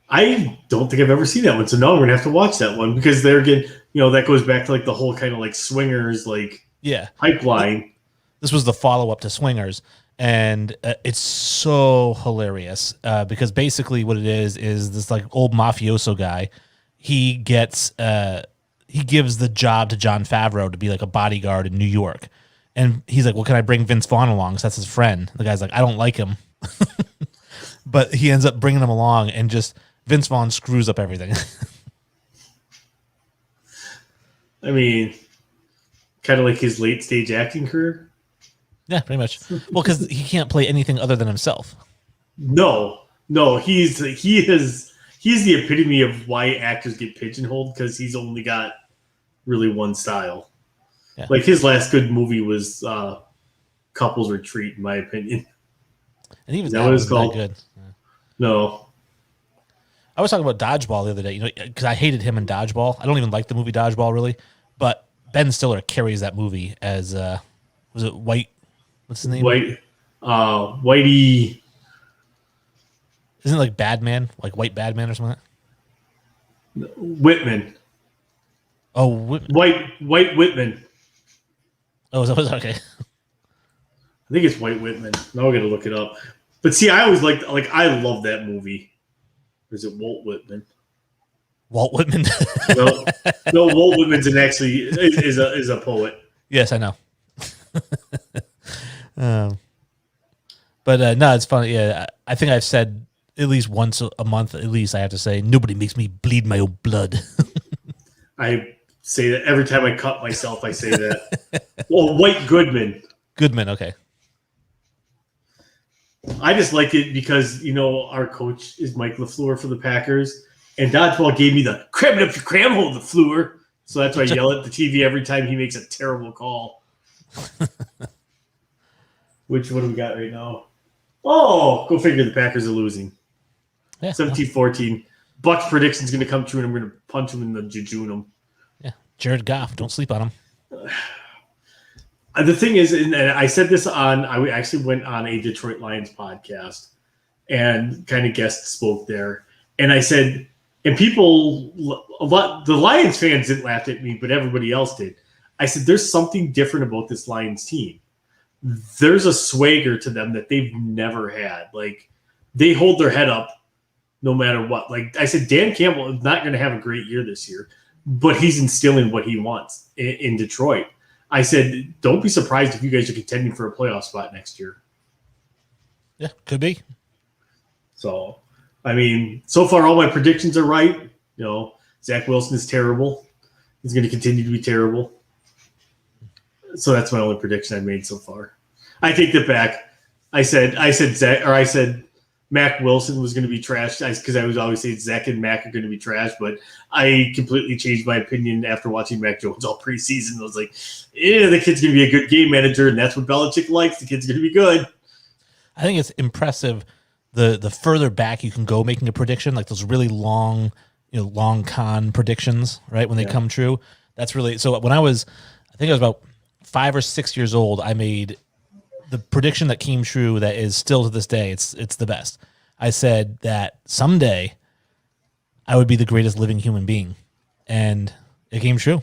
I don't think I've ever seen that one, so now I'm going to have to watch that one because there again, that goes back to the whole kind of swingers, pipeline. This was the follow-up to Swingers, and it's so hilarious because basically what it is this old mafioso guy. He gives the job to Jon Favreau to be a bodyguard in New York, and he's like, "Well, can I bring Vince Vaughn along? So that's his friend." The guy's like, "I don't like him," but he ends up bringing him along, and just Vince Vaughn screws up everything. I mean, kind of like his late stage acting career. Yeah, pretty much. Well, because he can't play anything other than himself. No, he's the epitome of why actors get pigeonholed because he's only got really one style. Yeah. His last good movie was Couples Retreat, in my opinion. And even that was not good. Yeah. No. I was talking about Dodgeball the other day, because I hated him in Dodgeball. I don't even like the movie Dodgeball, really. But Ben Stiller carries that movie as, was it White? What's his name? Whitey. Isn't it Badman? White Badman or something like that? Whitman. Oh, Whitman. White Whitman. Oh, was that okay? I think it's White Whitman. Now we're going to look it up. But see, I always I love that movie. Or is it Walt Whitman? Walt Whitman? No, Walt Whitman's is a poet. Yes, I know. But no, it's funny. Yeah, I think I've said at least once a month, at least I have to say, nobody makes me bleed my own blood. I say that every time I cut myself. I say that. Well, White Goodman. Goodman, okay. I just like it because our coach is Mike LaFleur for the Packers, and Dodgeball gave me the cram it up your cram hole, LaFleur. So that's why I yell at the TV every time he makes a terrible call. What do we got right now? Oh, go figure. The Packers are losing. Yeah, 17-14. Buck's prediction is going to come true, and I'm going to punch him in the jejunum. Yeah, Jared Goff. Don't sleep on him. The thing is, and I said this I actually went on a Detroit Lions podcast and kind of guest spoke there. And I said, and the Lions fans didn't laugh at me, but everybody else did. I said, there's something different about this Lions team. There's a swagger to them that they've never had. Like, they hold their head up no matter what. Like I said, Dan Campbell is not going to have a great year this year, but he's instilling what he wants in Detroit. I said, don't be surprised if you guys are contending for a playoff spot next year. Yeah, could be. So, I mean, so far all my predictions are right. Zach Wilson is terrible. He's going to continue to be terrible. So that's my only prediction I made so far. I take that back. I said Mac Wilson was going to be trashed because I was always saying Zach and Mac are going to be trashed, but I completely changed my opinion after watching Mac Jones all preseason. I was like, the kid's going to be a good game manager, and that's what Belichick likes. The kid's going to be good. I think it's impressive the further back you can go making a prediction, like those really long, long con predictions, right? When they come true. That's really, so when I think I was about 5 or 6 years old, I made the prediction that came true that is still to this day, it's the best. I said that someday I would be the greatest living human being, and it came true.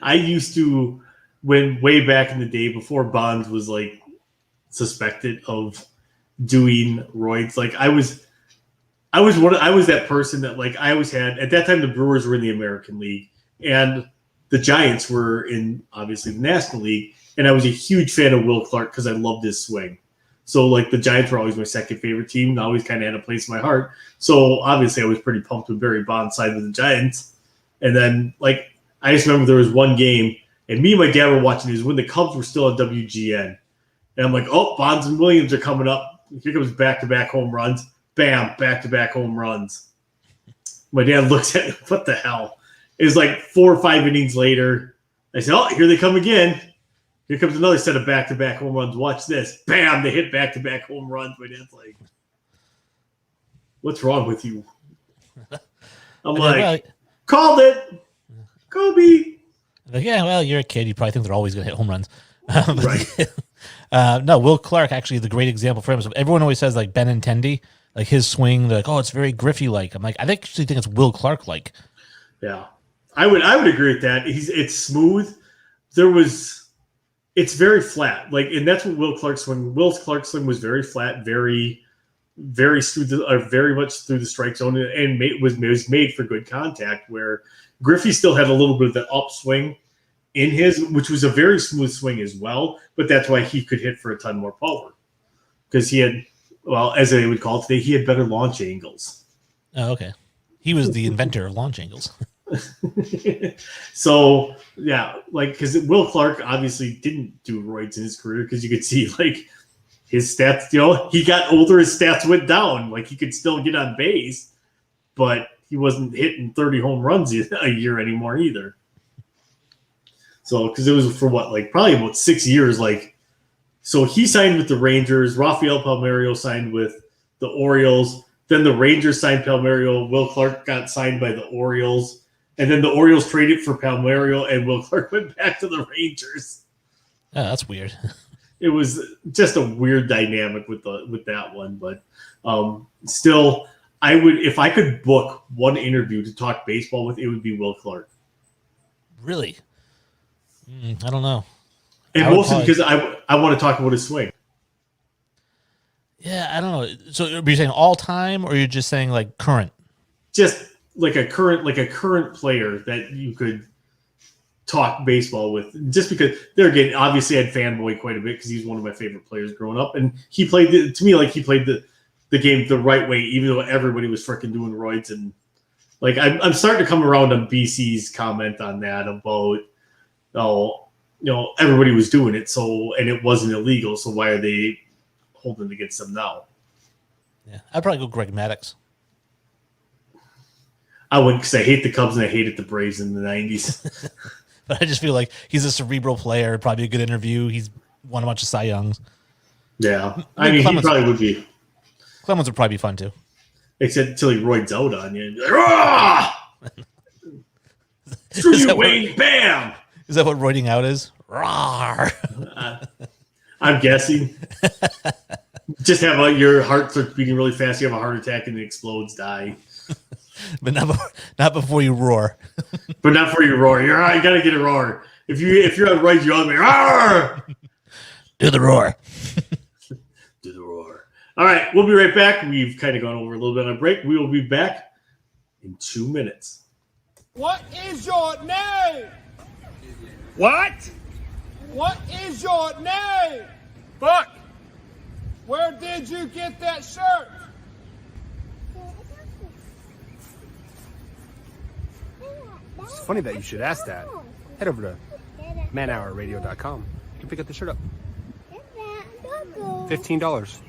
I used to, when way back in the day before Bonds was like suspected of doing roids, like I was that person that, like, I always had, at that time the Brewers were in the American League and the Giants were in, obviously, the National League, and I was a huge fan of Will Clark because I loved his swing. So, like, the Giants were always my second favorite team and always kind of had a place in my heart. So, obviously, I was pretty pumped when Barry Bonds signed with the Giants. And then, like, I just remember there was one game, and me and my dad were watching it when the Cubs were still on WGN. And I'm like, oh, Bonds and Williams are coming up. Here comes back-to-back home runs. Bam, back-to-back home runs. My dad looks at me, what the hell? It was like 4 or 5 innings later. I said, oh, here they come again. Here comes another set of back-to-back home runs. Watch this. Bam, they hit back-to-back home runs. My dad's like, what's wrong with you? I'm like, called it. Kobe. Like, yeah, well, you're a kid. You probably think they're always going to hit home runs. Right. No, Will Clark, actually, the great example for him. So everyone always says, like, Benintendi, like his swing, they're like, oh, it's very Griffey-like. I'm like, I actually think it's Will Clark-like. Yeah. I would agree with that. It's smooth. It's very flat. Like, and that's what Will Clark's swing was very flat, very, very very much through the strike zone, and was made for good contact. Where Griffey still had a little bit of the upswing in his, which was a very smooth swing as well. But that's why he could hit for a ton more power because he had, well, as they would call it today, he had better launch angles. Oh, okay. He was the inventor of launch angles. So, yeah, like, because Will Clark obviously didn't do roids in his career because you could see, like, his stats, he got older, his stats went down. Like, he could still get on base, but he wasn't hitting 30 home runs a year anymore either. So, because it was for probably about 6 years, like, so he signed with the Rangers, Rafael Palmeiro signed with the Orioles, then the Rangers signed Palmeiro, Will Clark got signed by the Orioles, and then the Orioles traded for Palmeiro, and Will Clark went back to the Rangers. Oh, that's weird. It was just a weird dynamic with that one, but still, I would, if I could book one interview to talk baseball with, it would be Will Clark. Really? I don't know. And mostly because I want to talk about his swing. Yeah, I don't know. So are you saying all time, or you're just saying like current? Just like a current player that you could talk baseball with, just because they're getting, obviously I'd fanboy quite a bit because he's one of my favorite players growing up, and he played to me like he played the game the right way, even though everybody was freaking doing roids. And like I'm starting to come around on BC's comment on that about everybody was doing it, so, and it wasn't illegal, so why are they holding against them now? Yeah, I'd probably go Greg Maddux. I wouldn't, because I hate the Cubs and I hated the Braves in the 90s. But I just feel like he's a cerebral player, probably a good interview. He's won a bunch of Cy Youngs. Yeah. I mean, Clemens, he probably would be. Clemens would probably be fun, too. Except until he roids out on you. Like, screw you, Wayne. Bam! Is that what roiding out is? Rawr. I'm guessing. Just have your heart starts beating really fast, you have a heart attack, and it explodes, die. But not before you roar. But not before you roar. You got to get a roar. If you're on roids, you're on me. Roar! Do the roar. Do the roar. All right, we'll be right back. We've kind of gone over a little bit on a break. We will be back in 2 minutes. What is your name? What? What is your name? Fuck. Where did you get that shirt? It's funny that you should ask that. Head over to manhourradio.com. You can pick up the shirt up. $15.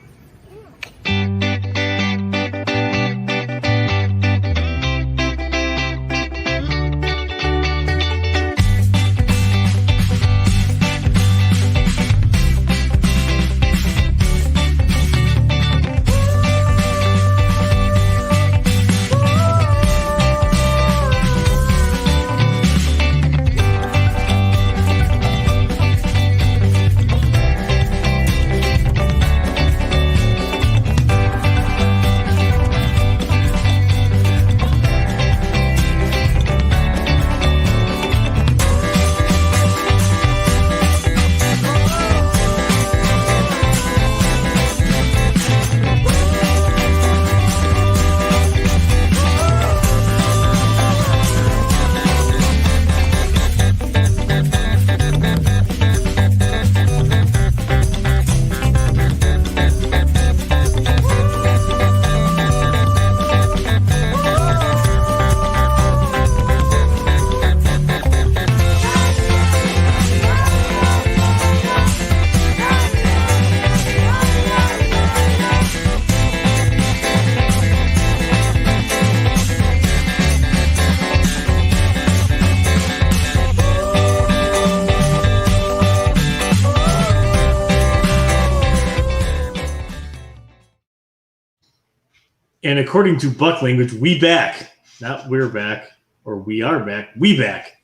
And according to Buck language, we back. Not we're back, or we are back. We back.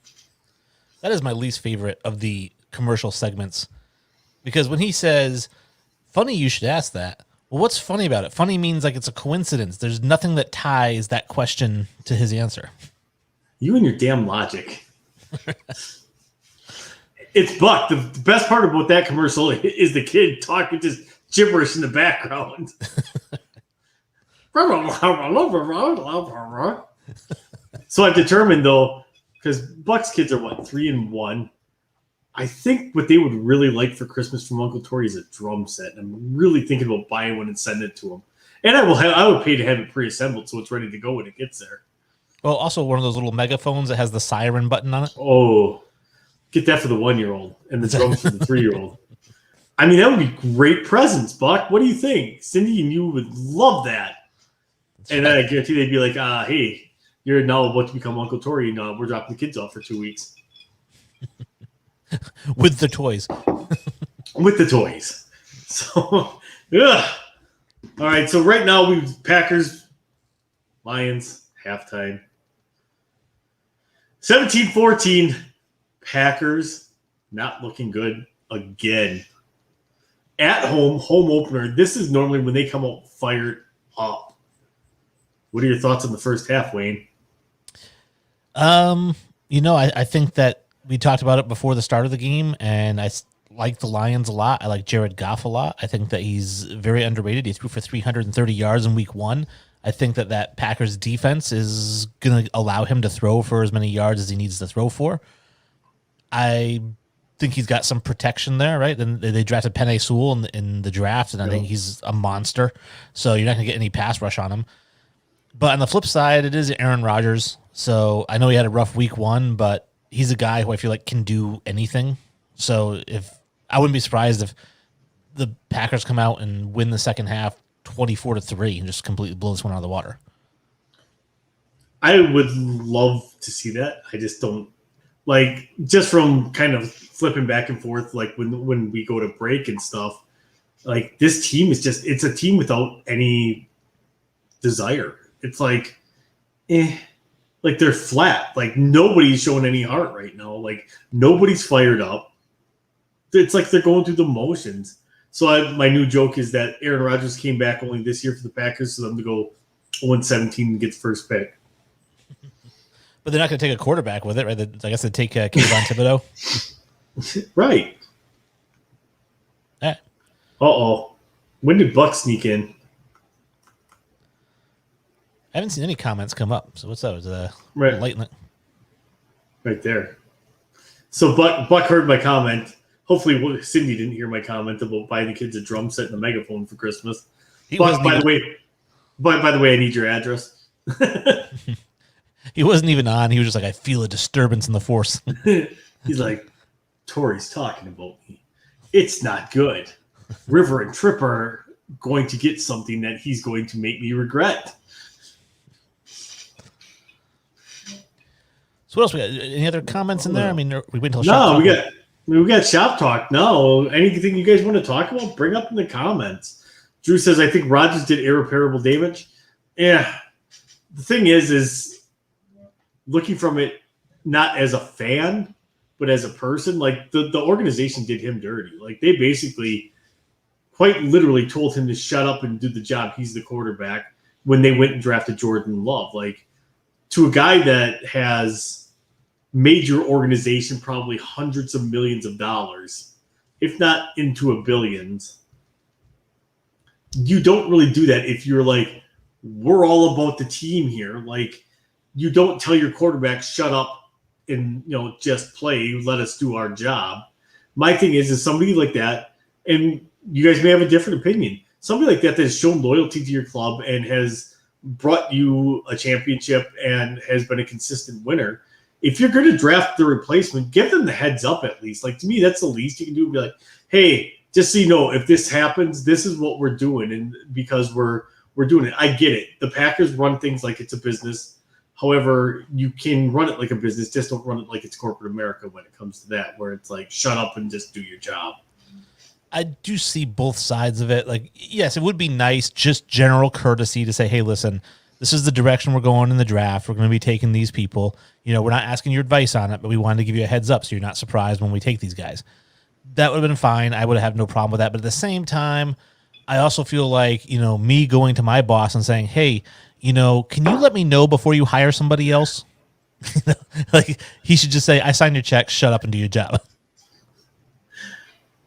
That is my least favorite of the commercial segments. Because when he says, funny you should ask that. Well, what's funny about it? Funny means like it's a coincidence. There's nothing that ties that question to his answer. You and your damn logic. It's Buck. The best part about that commercial is the kid talking just gibberish in the background. So I've determined, though, because Buck's kids are, 3 and 1. I think what they would really like for Christmas from Uncle Torry is a drum set. I'm really thinking about buying one and sending it to them. And I would pay to have it pre-assembled so it's ready to go when it gets there. Well, also one of those little megaphones that has the siren button on it. Oh, get that for the 1-year-old and the drums for the 3-year-old. I mean, that would be great presents, Buck. What do you think? Cindy and you would love that. And then I guarantee they'd be like, hey, you're now about to become Uncle Torry, and we're dropping the kids off for 2 weeks. With the toys. With the toys. So, ugh. All right, so right now we've Packers, Lions, halftime. 17-14, Packers not looking good again. At home opener. This is normally when they come out fired up. What are your thoughts on the first half, Wayne? I think that we talked about it before the start of the game, and I like the Lions a lot. I like Jared Goff a lot. I think that he's very underrated. He threw for 330 yards in week 1. I think that Packers defense is going to allow him to throw for as many yards as he needs to throw for. I think he's got some protection there, right? Then they drafted Penei Sewell in the draft, and I think he's a monster. So you're not going to get any pass rush on him. But on the flip side, it is Aaron Rodgers. So I know he had a rough week 1, but he's a guy who I feel like can do anything. So I wouldn't be surprised if the Packers come out and win the second half 24-3 and just completely blow this one out of the water. I would love to see that. I just don't like, just from kind of flipping back and forth, like when we go to break and stuff, like this team is just, it's a team without any desire. It's like, like they're flat. Like nobody's showing any heart right now. Like nobody's fired up. It's like they're going through the motions. So my new joke is that Aaron Rodgers came back only this year for the Packers, so them to go 0-17 and get the first pick. But they're not going to take a quarterback with it, right? I guess they take Kayvon Thibodeau. Right. Yeah. Uh-oh. When did Buck sneak in? I haven't seen any comments come up. So what's that? Was right. Enlightenment. Right there. So Buck heard my comment. Hopefully Cindy didn't hear my comment about buying the kids a drum set and a megaphone for Christmas. Buck, by the way, I need your address. He wasn't even on. He was just like, I feel a disturbance in the force. He's like, Torry's talking about me. It's not good. River and Trip are going to get something that he's going to make me regret. So what else we got? Any other comments in there? I mean, we wait until we got shop talk. No, anything you guys want to talk about, bring up in the comments. Drew says, I think Rodgers did irreparable damage. Yeah. The thing is looking from it, not as a fan, but as a person, like the organization did him dirty. Like they basically quite literally told him to shut up and do the job. He's the quarterback when they went and drafted Jordan Love. Like to a guy that has made your organization probably hundreds of millions of dollars, if not into a billions. You don't really do that if you're like, we're all about the team here. Like you don't tell your quarterback, shut up and, just play, let us do our job. My thing is somebody like that, and you guys may have a different opinion, somebody like that has shown loyalty to your club and has brought you a championship and has been a consistent winner. If you're going to draft the replacement, give them the heads up at least. Like to me, that's the least you can do. Be like, hey, just so you know, if this happens, this is what we're doing, and because we're doing it. I get it. The Packers run things like it's a business. However, you can run it like a business. Just don't run it like it's corporate America when it comes to that, where it's like, shut up and just do your job. I do see both sides of it. Like, yes, it would be nice, just general courtesy to say, hey, listen, this is the direction we're going in the draft. We're going to be taking these people. We're not asking your advice on it, but we wanted to give you a heads up so you're not surprised when we take these guys. That would have been fine. I would have had no problem with that. But at the same time, I also feel like, me going to my boss and saying, hey, can you let me know before you hire somebody else? Like he should just say, I signed your check, shut up and do your job.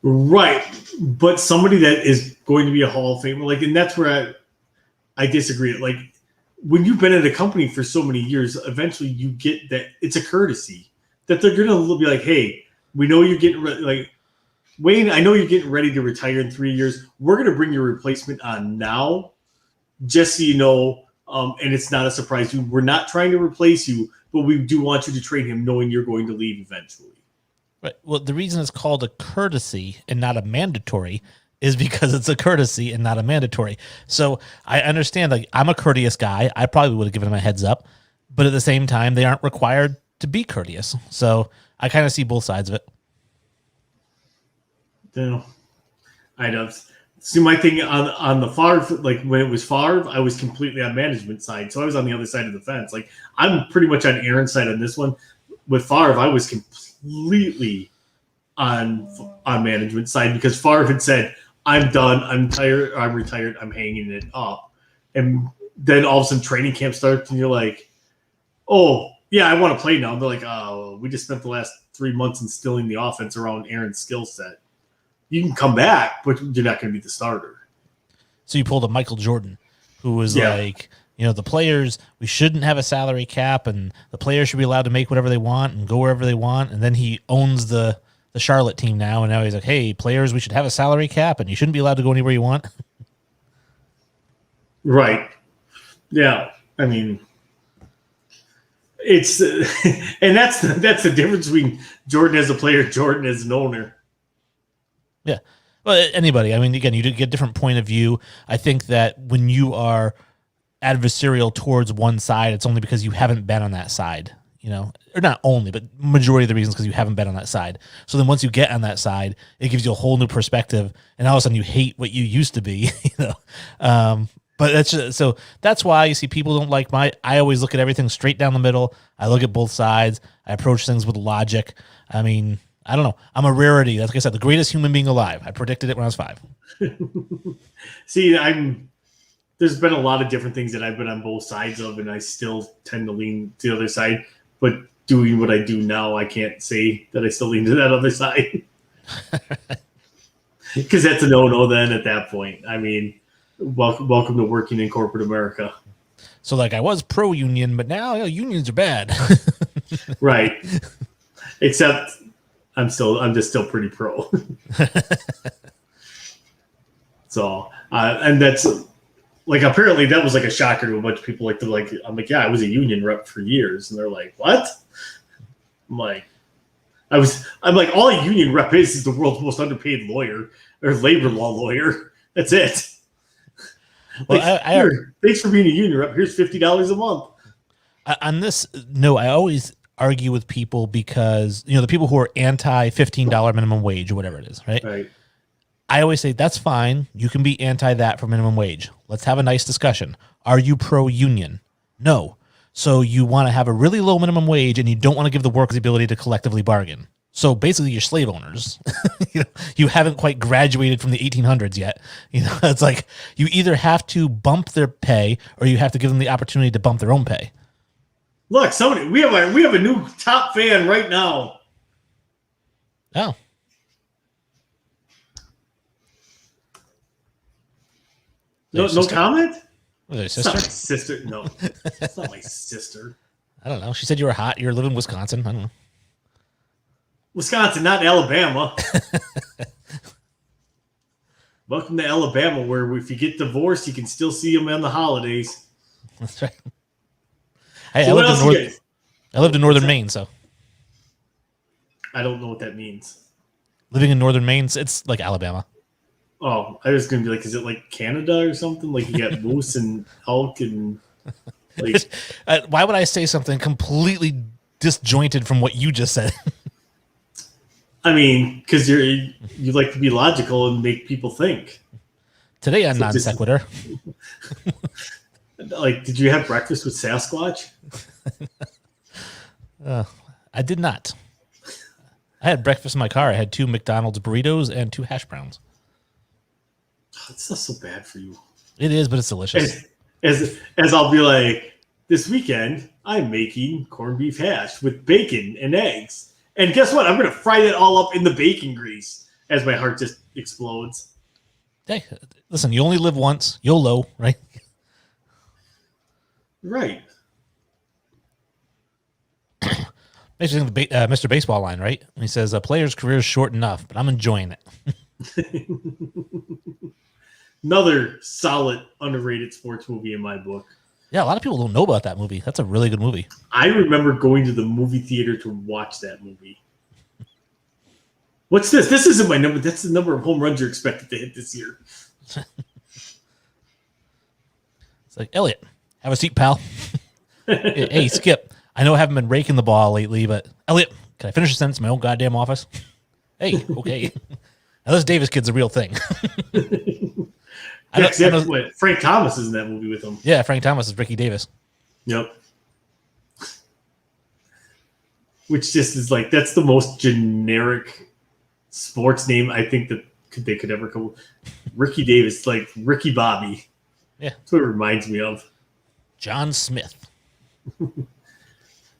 Right. But somebody that is going to be a Hall of Famer, like, and that's where I disagree. Like when you've been at a company for so many years, eventually you get that it's a courtesy that they're going to be like, hey, we know you're getting like, Wayne, I know you're getting ready to retire in 3 years. We're going to bring your replacement on now, just so you know, and it's not a surprise. We're not trying to replace you, but we do want you to train him knowing you're going to leave eventually. Right. Well, the reason it's called a courtesy and not a mandatory is because it's a courtesy and not a mandatory. So I understand, like, I'm a courteous guy. I probably would have given him a heads up, but at the same time, they aren't required to be courteous. So I kind of see both sides of it. I know. See, my thing on the Favre, like when it was Favre, I was completely on management side. So I was on the other side of the fence. Like I'm pretty much on Aaron's side on this one. With Favre, I was completely on management side because Favre had said, I'm done, I'm tired, I'm retired, I'm hanging it up. And then all of a sudden training camp starts and you're like, oh, yeah, I want to play now. And they're like, oh, we just spent the last 3 months instilling the offense around Aaron's skill set. You can come back, but you're not going to be the starter. So you pulled a Michael Jordan, who was like, The players, we shouldn't have a salary cap, and the players should be allowed to make whatever they want and go wherever they want. And then he owns the Charlotte team now, and now he's like, hey, players, we should have a salary cap, and you shouldn't be allowed to go anywhere you want. Right. Yeah. I mean, it's and that's the difference between Jordan as a player, Jordan as an owner. Yeah. Well, anybody. I mean, again, you get a different point of view. I think that when you are adversarial towards one side, it's only because you haven't been on that side, or not only, but majority of the reasons because you haven't been on that side. So then once you get on that side, it gives you a whole new perspective, and all of a sudden you hate what you used to be, But that's why you see people don't like I always look at everything straight down the middle. I look at both sides. I approach things with logic. I mean, I don't know. I'm a rarity. Like I said, the greatest human being alive. I predicted it when I was 5. See, there's been a lot of different things that I've been on both sides of, and I still tend to lean to the other side. But doing what I do now, I can't say that I still lean to that other side. Because that's a no-no then at that point. I mean, welcome to working in corporate America. So I was pro-union, but now unions are bad. Right. Except I'm just still pretty pro. So, and that's apparently that was a shocker to a bunch of people. I'm like, yeah, I was a union rep for years. And they're like, what? I'm like, all a union rep is the world's most underpaid lawyer or labor law lawyer. That's it. Well, thanks for being a union rep. Here's $50 a month. On this, no, I always argue with people because, the people who are anti $15 minimum wage or whatever it is, right? Right. I always say, that's fine. You can be anti that for minimum wage. Let's have a nice discussion. Are you pro-union? No. So you want to have a really low minimum wage and you don't want to give the workers the ability to collectively bargain. So basically you're slave owners. You haven't quite graduated from the 1800s yet. It's like you either have to bump their pay or you have to give them the opportunity to bump their own pay. Look, we have a new top fan right now. Oh. No comment? Was it a sister? It's not my sister. No, it's not my sister. I don't know. She said you were hot. You live in Wisconsin. I don't know. Wisconsin, not Alabama. Welcome to Alabama, where if you get divorced, you can still see them on the holidays. That's right. Hey, So I lived in northern Maine, so I don't know what that means. Living in northern Maine, it's like Alabama. Oh, I was going to be like, is it like Canada or something? Like you got moose and elk and like. Why would I say something completely disjointed from what you just said? I mean, because you like to be logical and make people think. Today on Non Sequitur. Did you have breakfast with Sasquatch? I did not. I had breakfast in my car. I had 2 McDonald's burritos and 2 hash browns. It's not so bad for you. It is, but it's delicious. As I'll be like, this weekend, I'm making corned beef hash with bacon and eggs. And guess what? I'm going to fry that all up in the bacon grease as my heart just explodes. Hey, listen, you only live once. YOLO, right? Right. Makes you think of the Mr. Baseball line, right? He says, a player's career is short enough, but I'm enjoying it. Another solid, underrated sports movie in my book. Yeah, a lot of people don't know about that movie. That's a really good movie. I remember going to the movie theater to watch that movie. What's this? This isn't my number. That's the number of home runs you're expected to hit this year. It's like, Elliot, have a seat, pal. Hey, Skip, I know I haven't been raking the ball lately, but Elliot, can I finish a sentence in my own goddamn office? Hey, okay. Now, this Davis kid's a real thing. Frank Thomas is in that movie with him. Yeah, Frank Thomas is Ricky Davis. Yep. Which just is like, that's the most generic sports name I think that they could ever come. Ricky Davis, like Ricky Bobby. Yeah. That's what it reminds me of. John Smith.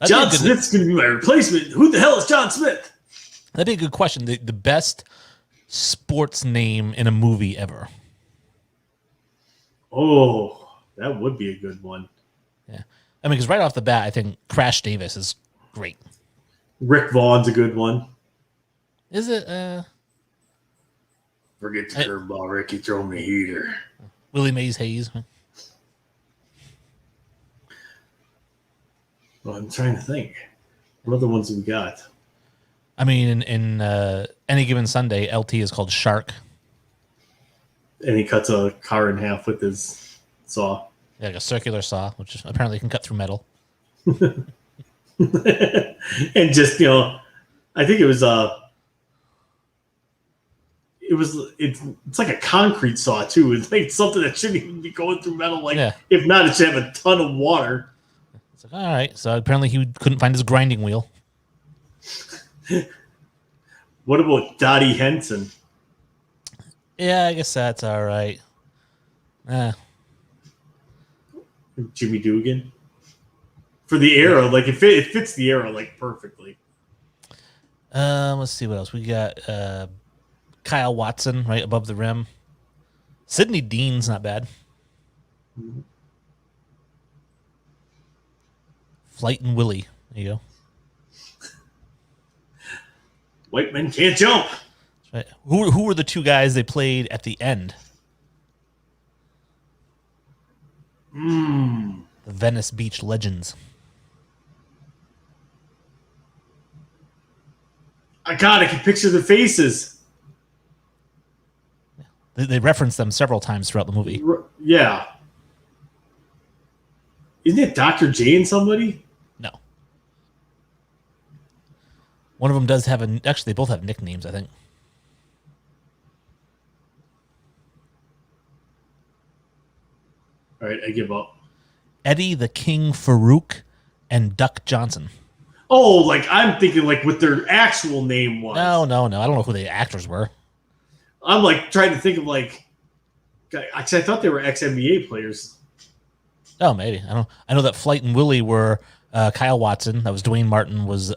John Smith's going to be my replacement. Who the hell is John Smith? That'd be a good question. The best sports name in a movie ever. Oh, That would be a good one. Yeah. I mean, because right off the bat, I think Crash Davis is great. Rick Vaughn's a good one. Is it Forget the curveball, Ricky. Throw me a heater. Willie Mays Hayes? Well, I'm trying to think. What other ones have we got? I mean, in Any Given Sunday, LT is called Shark. And he cuts a car in half with his saw. Yeah, like a circular saw, which apparently can cut through metal. And just, I think it's like a concrete saw too. It's like something that shouldn't even be going through metal. Like, if not, it should have a ton of water. It's like, all right. So apparently he couldn't find his grinding wheel. What about Dottie Henson? Yeah, I guess that's all right. Jimmy Dugan for the era, like it fits the era like perfectly. Let's see what else we got. Kyle Watson right above the rim. Sidney Dean's not bad. Flight and Willie. There you go. White men can't jump. That's right. Who were the two guys they played at the end? The Venice Beach Legends. I can picture the faces. They reference them several times throughout the movie. Yeah. Isn't it Dr. J and somebody? No. One of them does have actually, they both have nicknames, I think. All right, I give up. Eddie the King Farouk and Duck Johnson. Oh, like I'm thinking like what their actual name was. No. I don't know who the actors were. I'm like trying to think of like, actually, I thought they were ex-NBA players. Oh, maybe. I know that Flight and Willie were Kyle Watson. That was Dwayne Martin was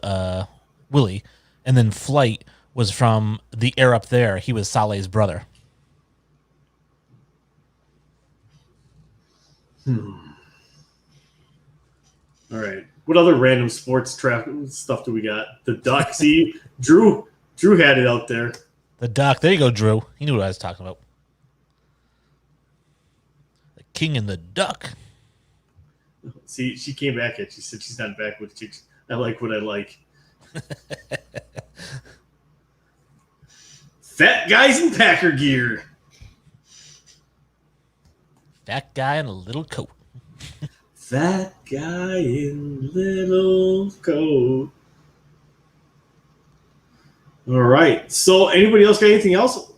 Willie. And then Flight was from the Air Up There. He was Saleh's brother. All right. What other random sports stuff do we got? The Duck. See, Drew had it out there. The Duck. There you go, Drew. He knew what I was talking about. The King and the Duck. See, she came back at you. She said she's not back with chicks. I like what I like. Fat guys in Packer gear. Fat guy in a little coat. Fat guy in little coat. All right. So, anybody else got anything else?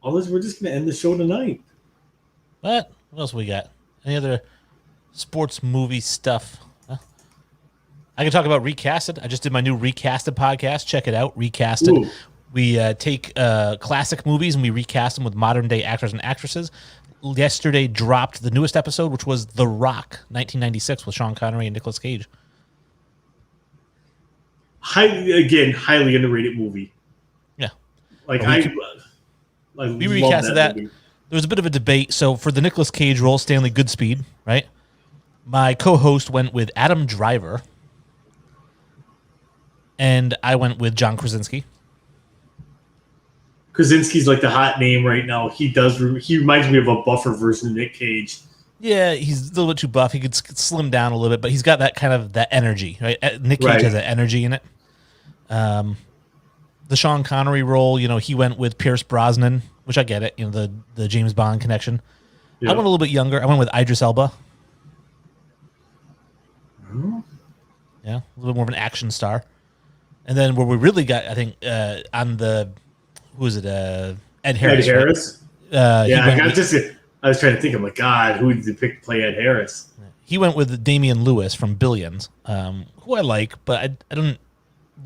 Otherwise, we're just going to end the show tonight. What else we got? Any other sports movie stuff? Huh? I can talk about Recasted. I just did my new Recasted podcast. Check it out. Recasted. Ooh. We take classic movies and we recast them with modern day actors and actresses. Yesterday dropped the newest episode, which was The Rock, 1996, with Sean Connery and Nicolas Cage. Highly underrated movie. Yeah. Like we recasted that. There was a bit of a debate. So for the Nicolas Cage role, Stanley Goodspeed, right? My co-host went with Adam Driver. And I went with John Krasinski. Krasinski's like the hot name right now. He reminds me of a buffer version of Nick Cage. Yeah, he's a little bit too buff. He could slim down a little bit, but he's got that energy, right? Nick Cage has that energy in it. The Sean Connery role, he went with Pierce Brosnan, which I get it, the James Bond connection. Yeah. I went a little bit younger. I went with Idris Elba. Oh. Yeah, a little bit more of an action star. And then where we really got, I think, on the... Who is it? Ed Harris. Ed Harris? Right? I was trying to think. I'm like, God, who did they pick to play Ed Harris? He went with Damian Lewis from Billions, who I like, but I don't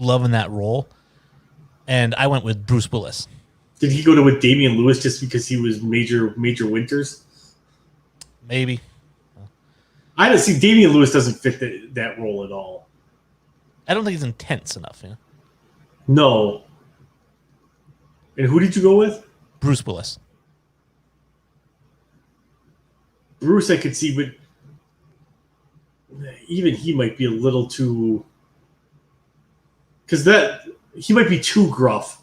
love in that role. And I went with Bruce Willis. Did he go with Damian Lewis just because he was Major Winters? Maybe. I don't see Damian Lewis doesn't fit that role at all. I don't think he's intense enough. No. And who did you go with? Bruce Willis. Bruce I could see, but even he might be a little too, because he might be too gruff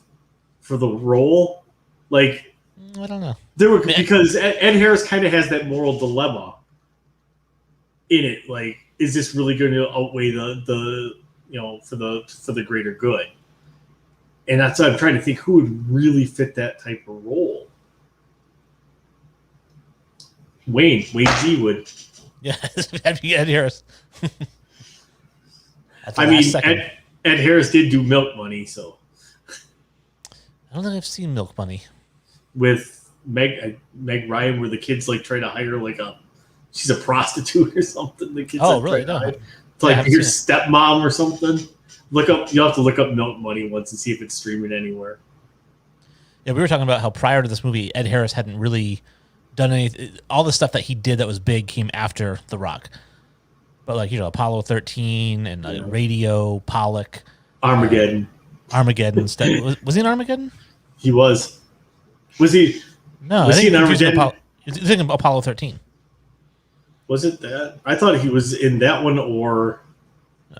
for the role. Like, I don't know. Because Ed Harris kind of has that moral dilemma in it. Like, is this really going to outweigh the for the greater good? And that's what I'm trying to think, who would really fit that type of role. Wayne G would. Yeah, that'd be Ed Harris. I mean, Ed Harris did do Milk Money, so. I don't think I've seen Milk Money. With Meg Ryan, where the kids like try to hire she's a prostitute or something. The kids really? No. It's like your stepmom or something. You'll have to look up Milk Money once and see if it's streaming anywhere. Yeah, we were talking about how prior to this movie, Ed Harris hadn't really done anything. All the stuff that he did that was big came after The Rock. But Apollo 13 and Radio, Pollock, Armageddon stuff. Was he in Armageddon? He was. Was he? No, was he in Armageddon? You're thinking of Apollo 13. Was it that? I thought he was in that one, or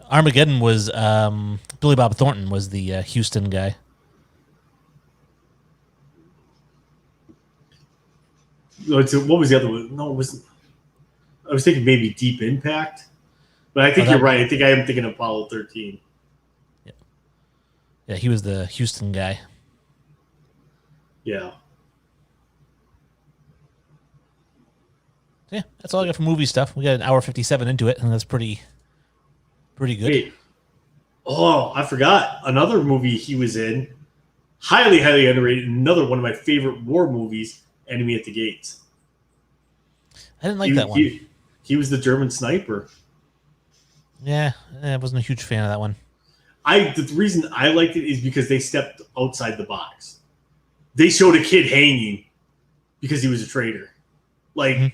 Armageddon was Billy Bob Thornton was the Houston guy. What was the other one? No, it wasn't. I was thinking maybe Deep Impact, but I think you're right. I think I am thinking of Apollo 13. Yeah, he was the Houston guy. Yeah. Yeah, that's all I got for movie stuff. We got an hour 57 into it, and that's pretty good. Wait. Oh, I forgot. Another movie he was in, highly, highly underrated. Another one of my favorite war movies, Enemy at the Gates. I didn't like that one. He was the German sniper. Yeah, I wasn't a huge fan of that one. The reason I liked it is because they stepped outside the box. They showed a kid hanging because he was a traitor. Like,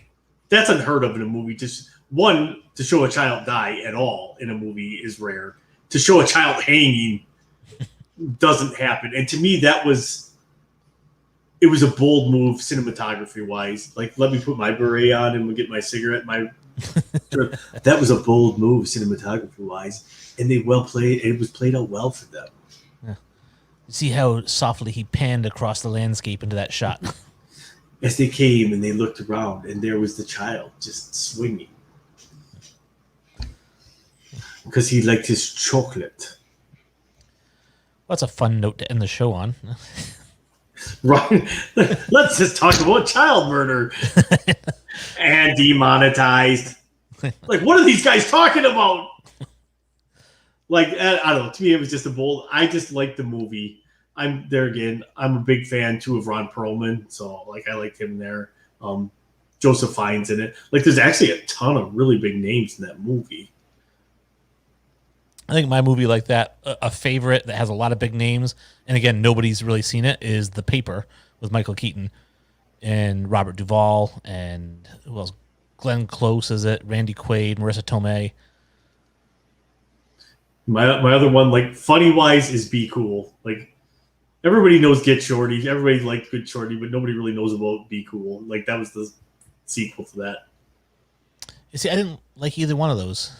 that's unheard of in a movie. Just one, to show a child die at all in a movie is rare. To show a child hanging doesn't happen. And to me, it was a bold move cinematography wise. Like, let me put my beret on and we'll get my cigarette. That was a bold move cinematography wise. And they well played. It was played out well for them. Yeah. See how softly he panned across the landscape into that shot. As they came and they looked around, and there was the child just swinging. Because he liked his chocolate. Well, that's a fun note to end the show on. Right. Let's just talk about child murder. And demonetized. Like, what are these guys talking about? Like, I don't know. To me, it was just a bold. I just liked the movie. I'm there again. I'm a big fan too of Ron Perlman, so I liked him there. Joseph Fiennes in it. Like, there's actually a ton of really big names in that movie. I think my movie like that, a favorite that has a lot of big names, and again, nobody's really seen it, is The Paper with Michael Keaton and Robert Duvall, and who else? Glenn Close is it? Randy Quaid, Marissa Tomei. My other one, like, funny wise, is Be Cool. Like, everybody knows Get Shorty. Everybody liked Good Shorty, but nobody really knows about Be Cool. Like, that was the sequel to that. You see, I didn't like either one of those.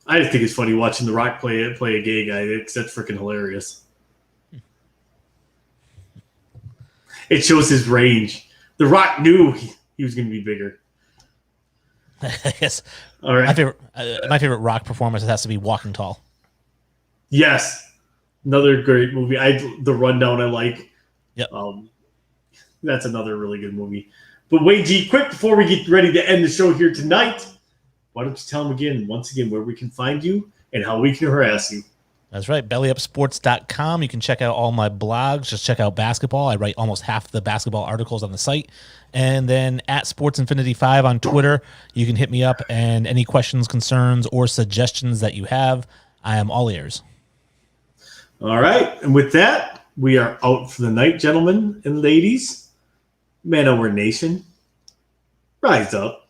I just think it's funny watching The Rock play a gay guy. That's freaking hilarious. It shows his range. The Rock knew he was going to be bigger. I guess. All right. My favorite Rock performance has to be Walking Tall. Yes. Another great movie. The Rundown I like. Yep. That's another really good movie. But wait, G, quick before we get ready to end the show here tonight, why don't you tell them once again, where we can find you and how we can harass you. That's right. BellyUpSports.com. You can check out all my blogs. Just check out basketball. I write almost half the basketball articles on the site. And then at SportsInfinity5 on Twitter, you can hit me up, and any questions, concerns, or suggestions that you have, I am all ears. All right. And with that, we are out for the night, gentlemen and ladies. Man Over Nation, rise up.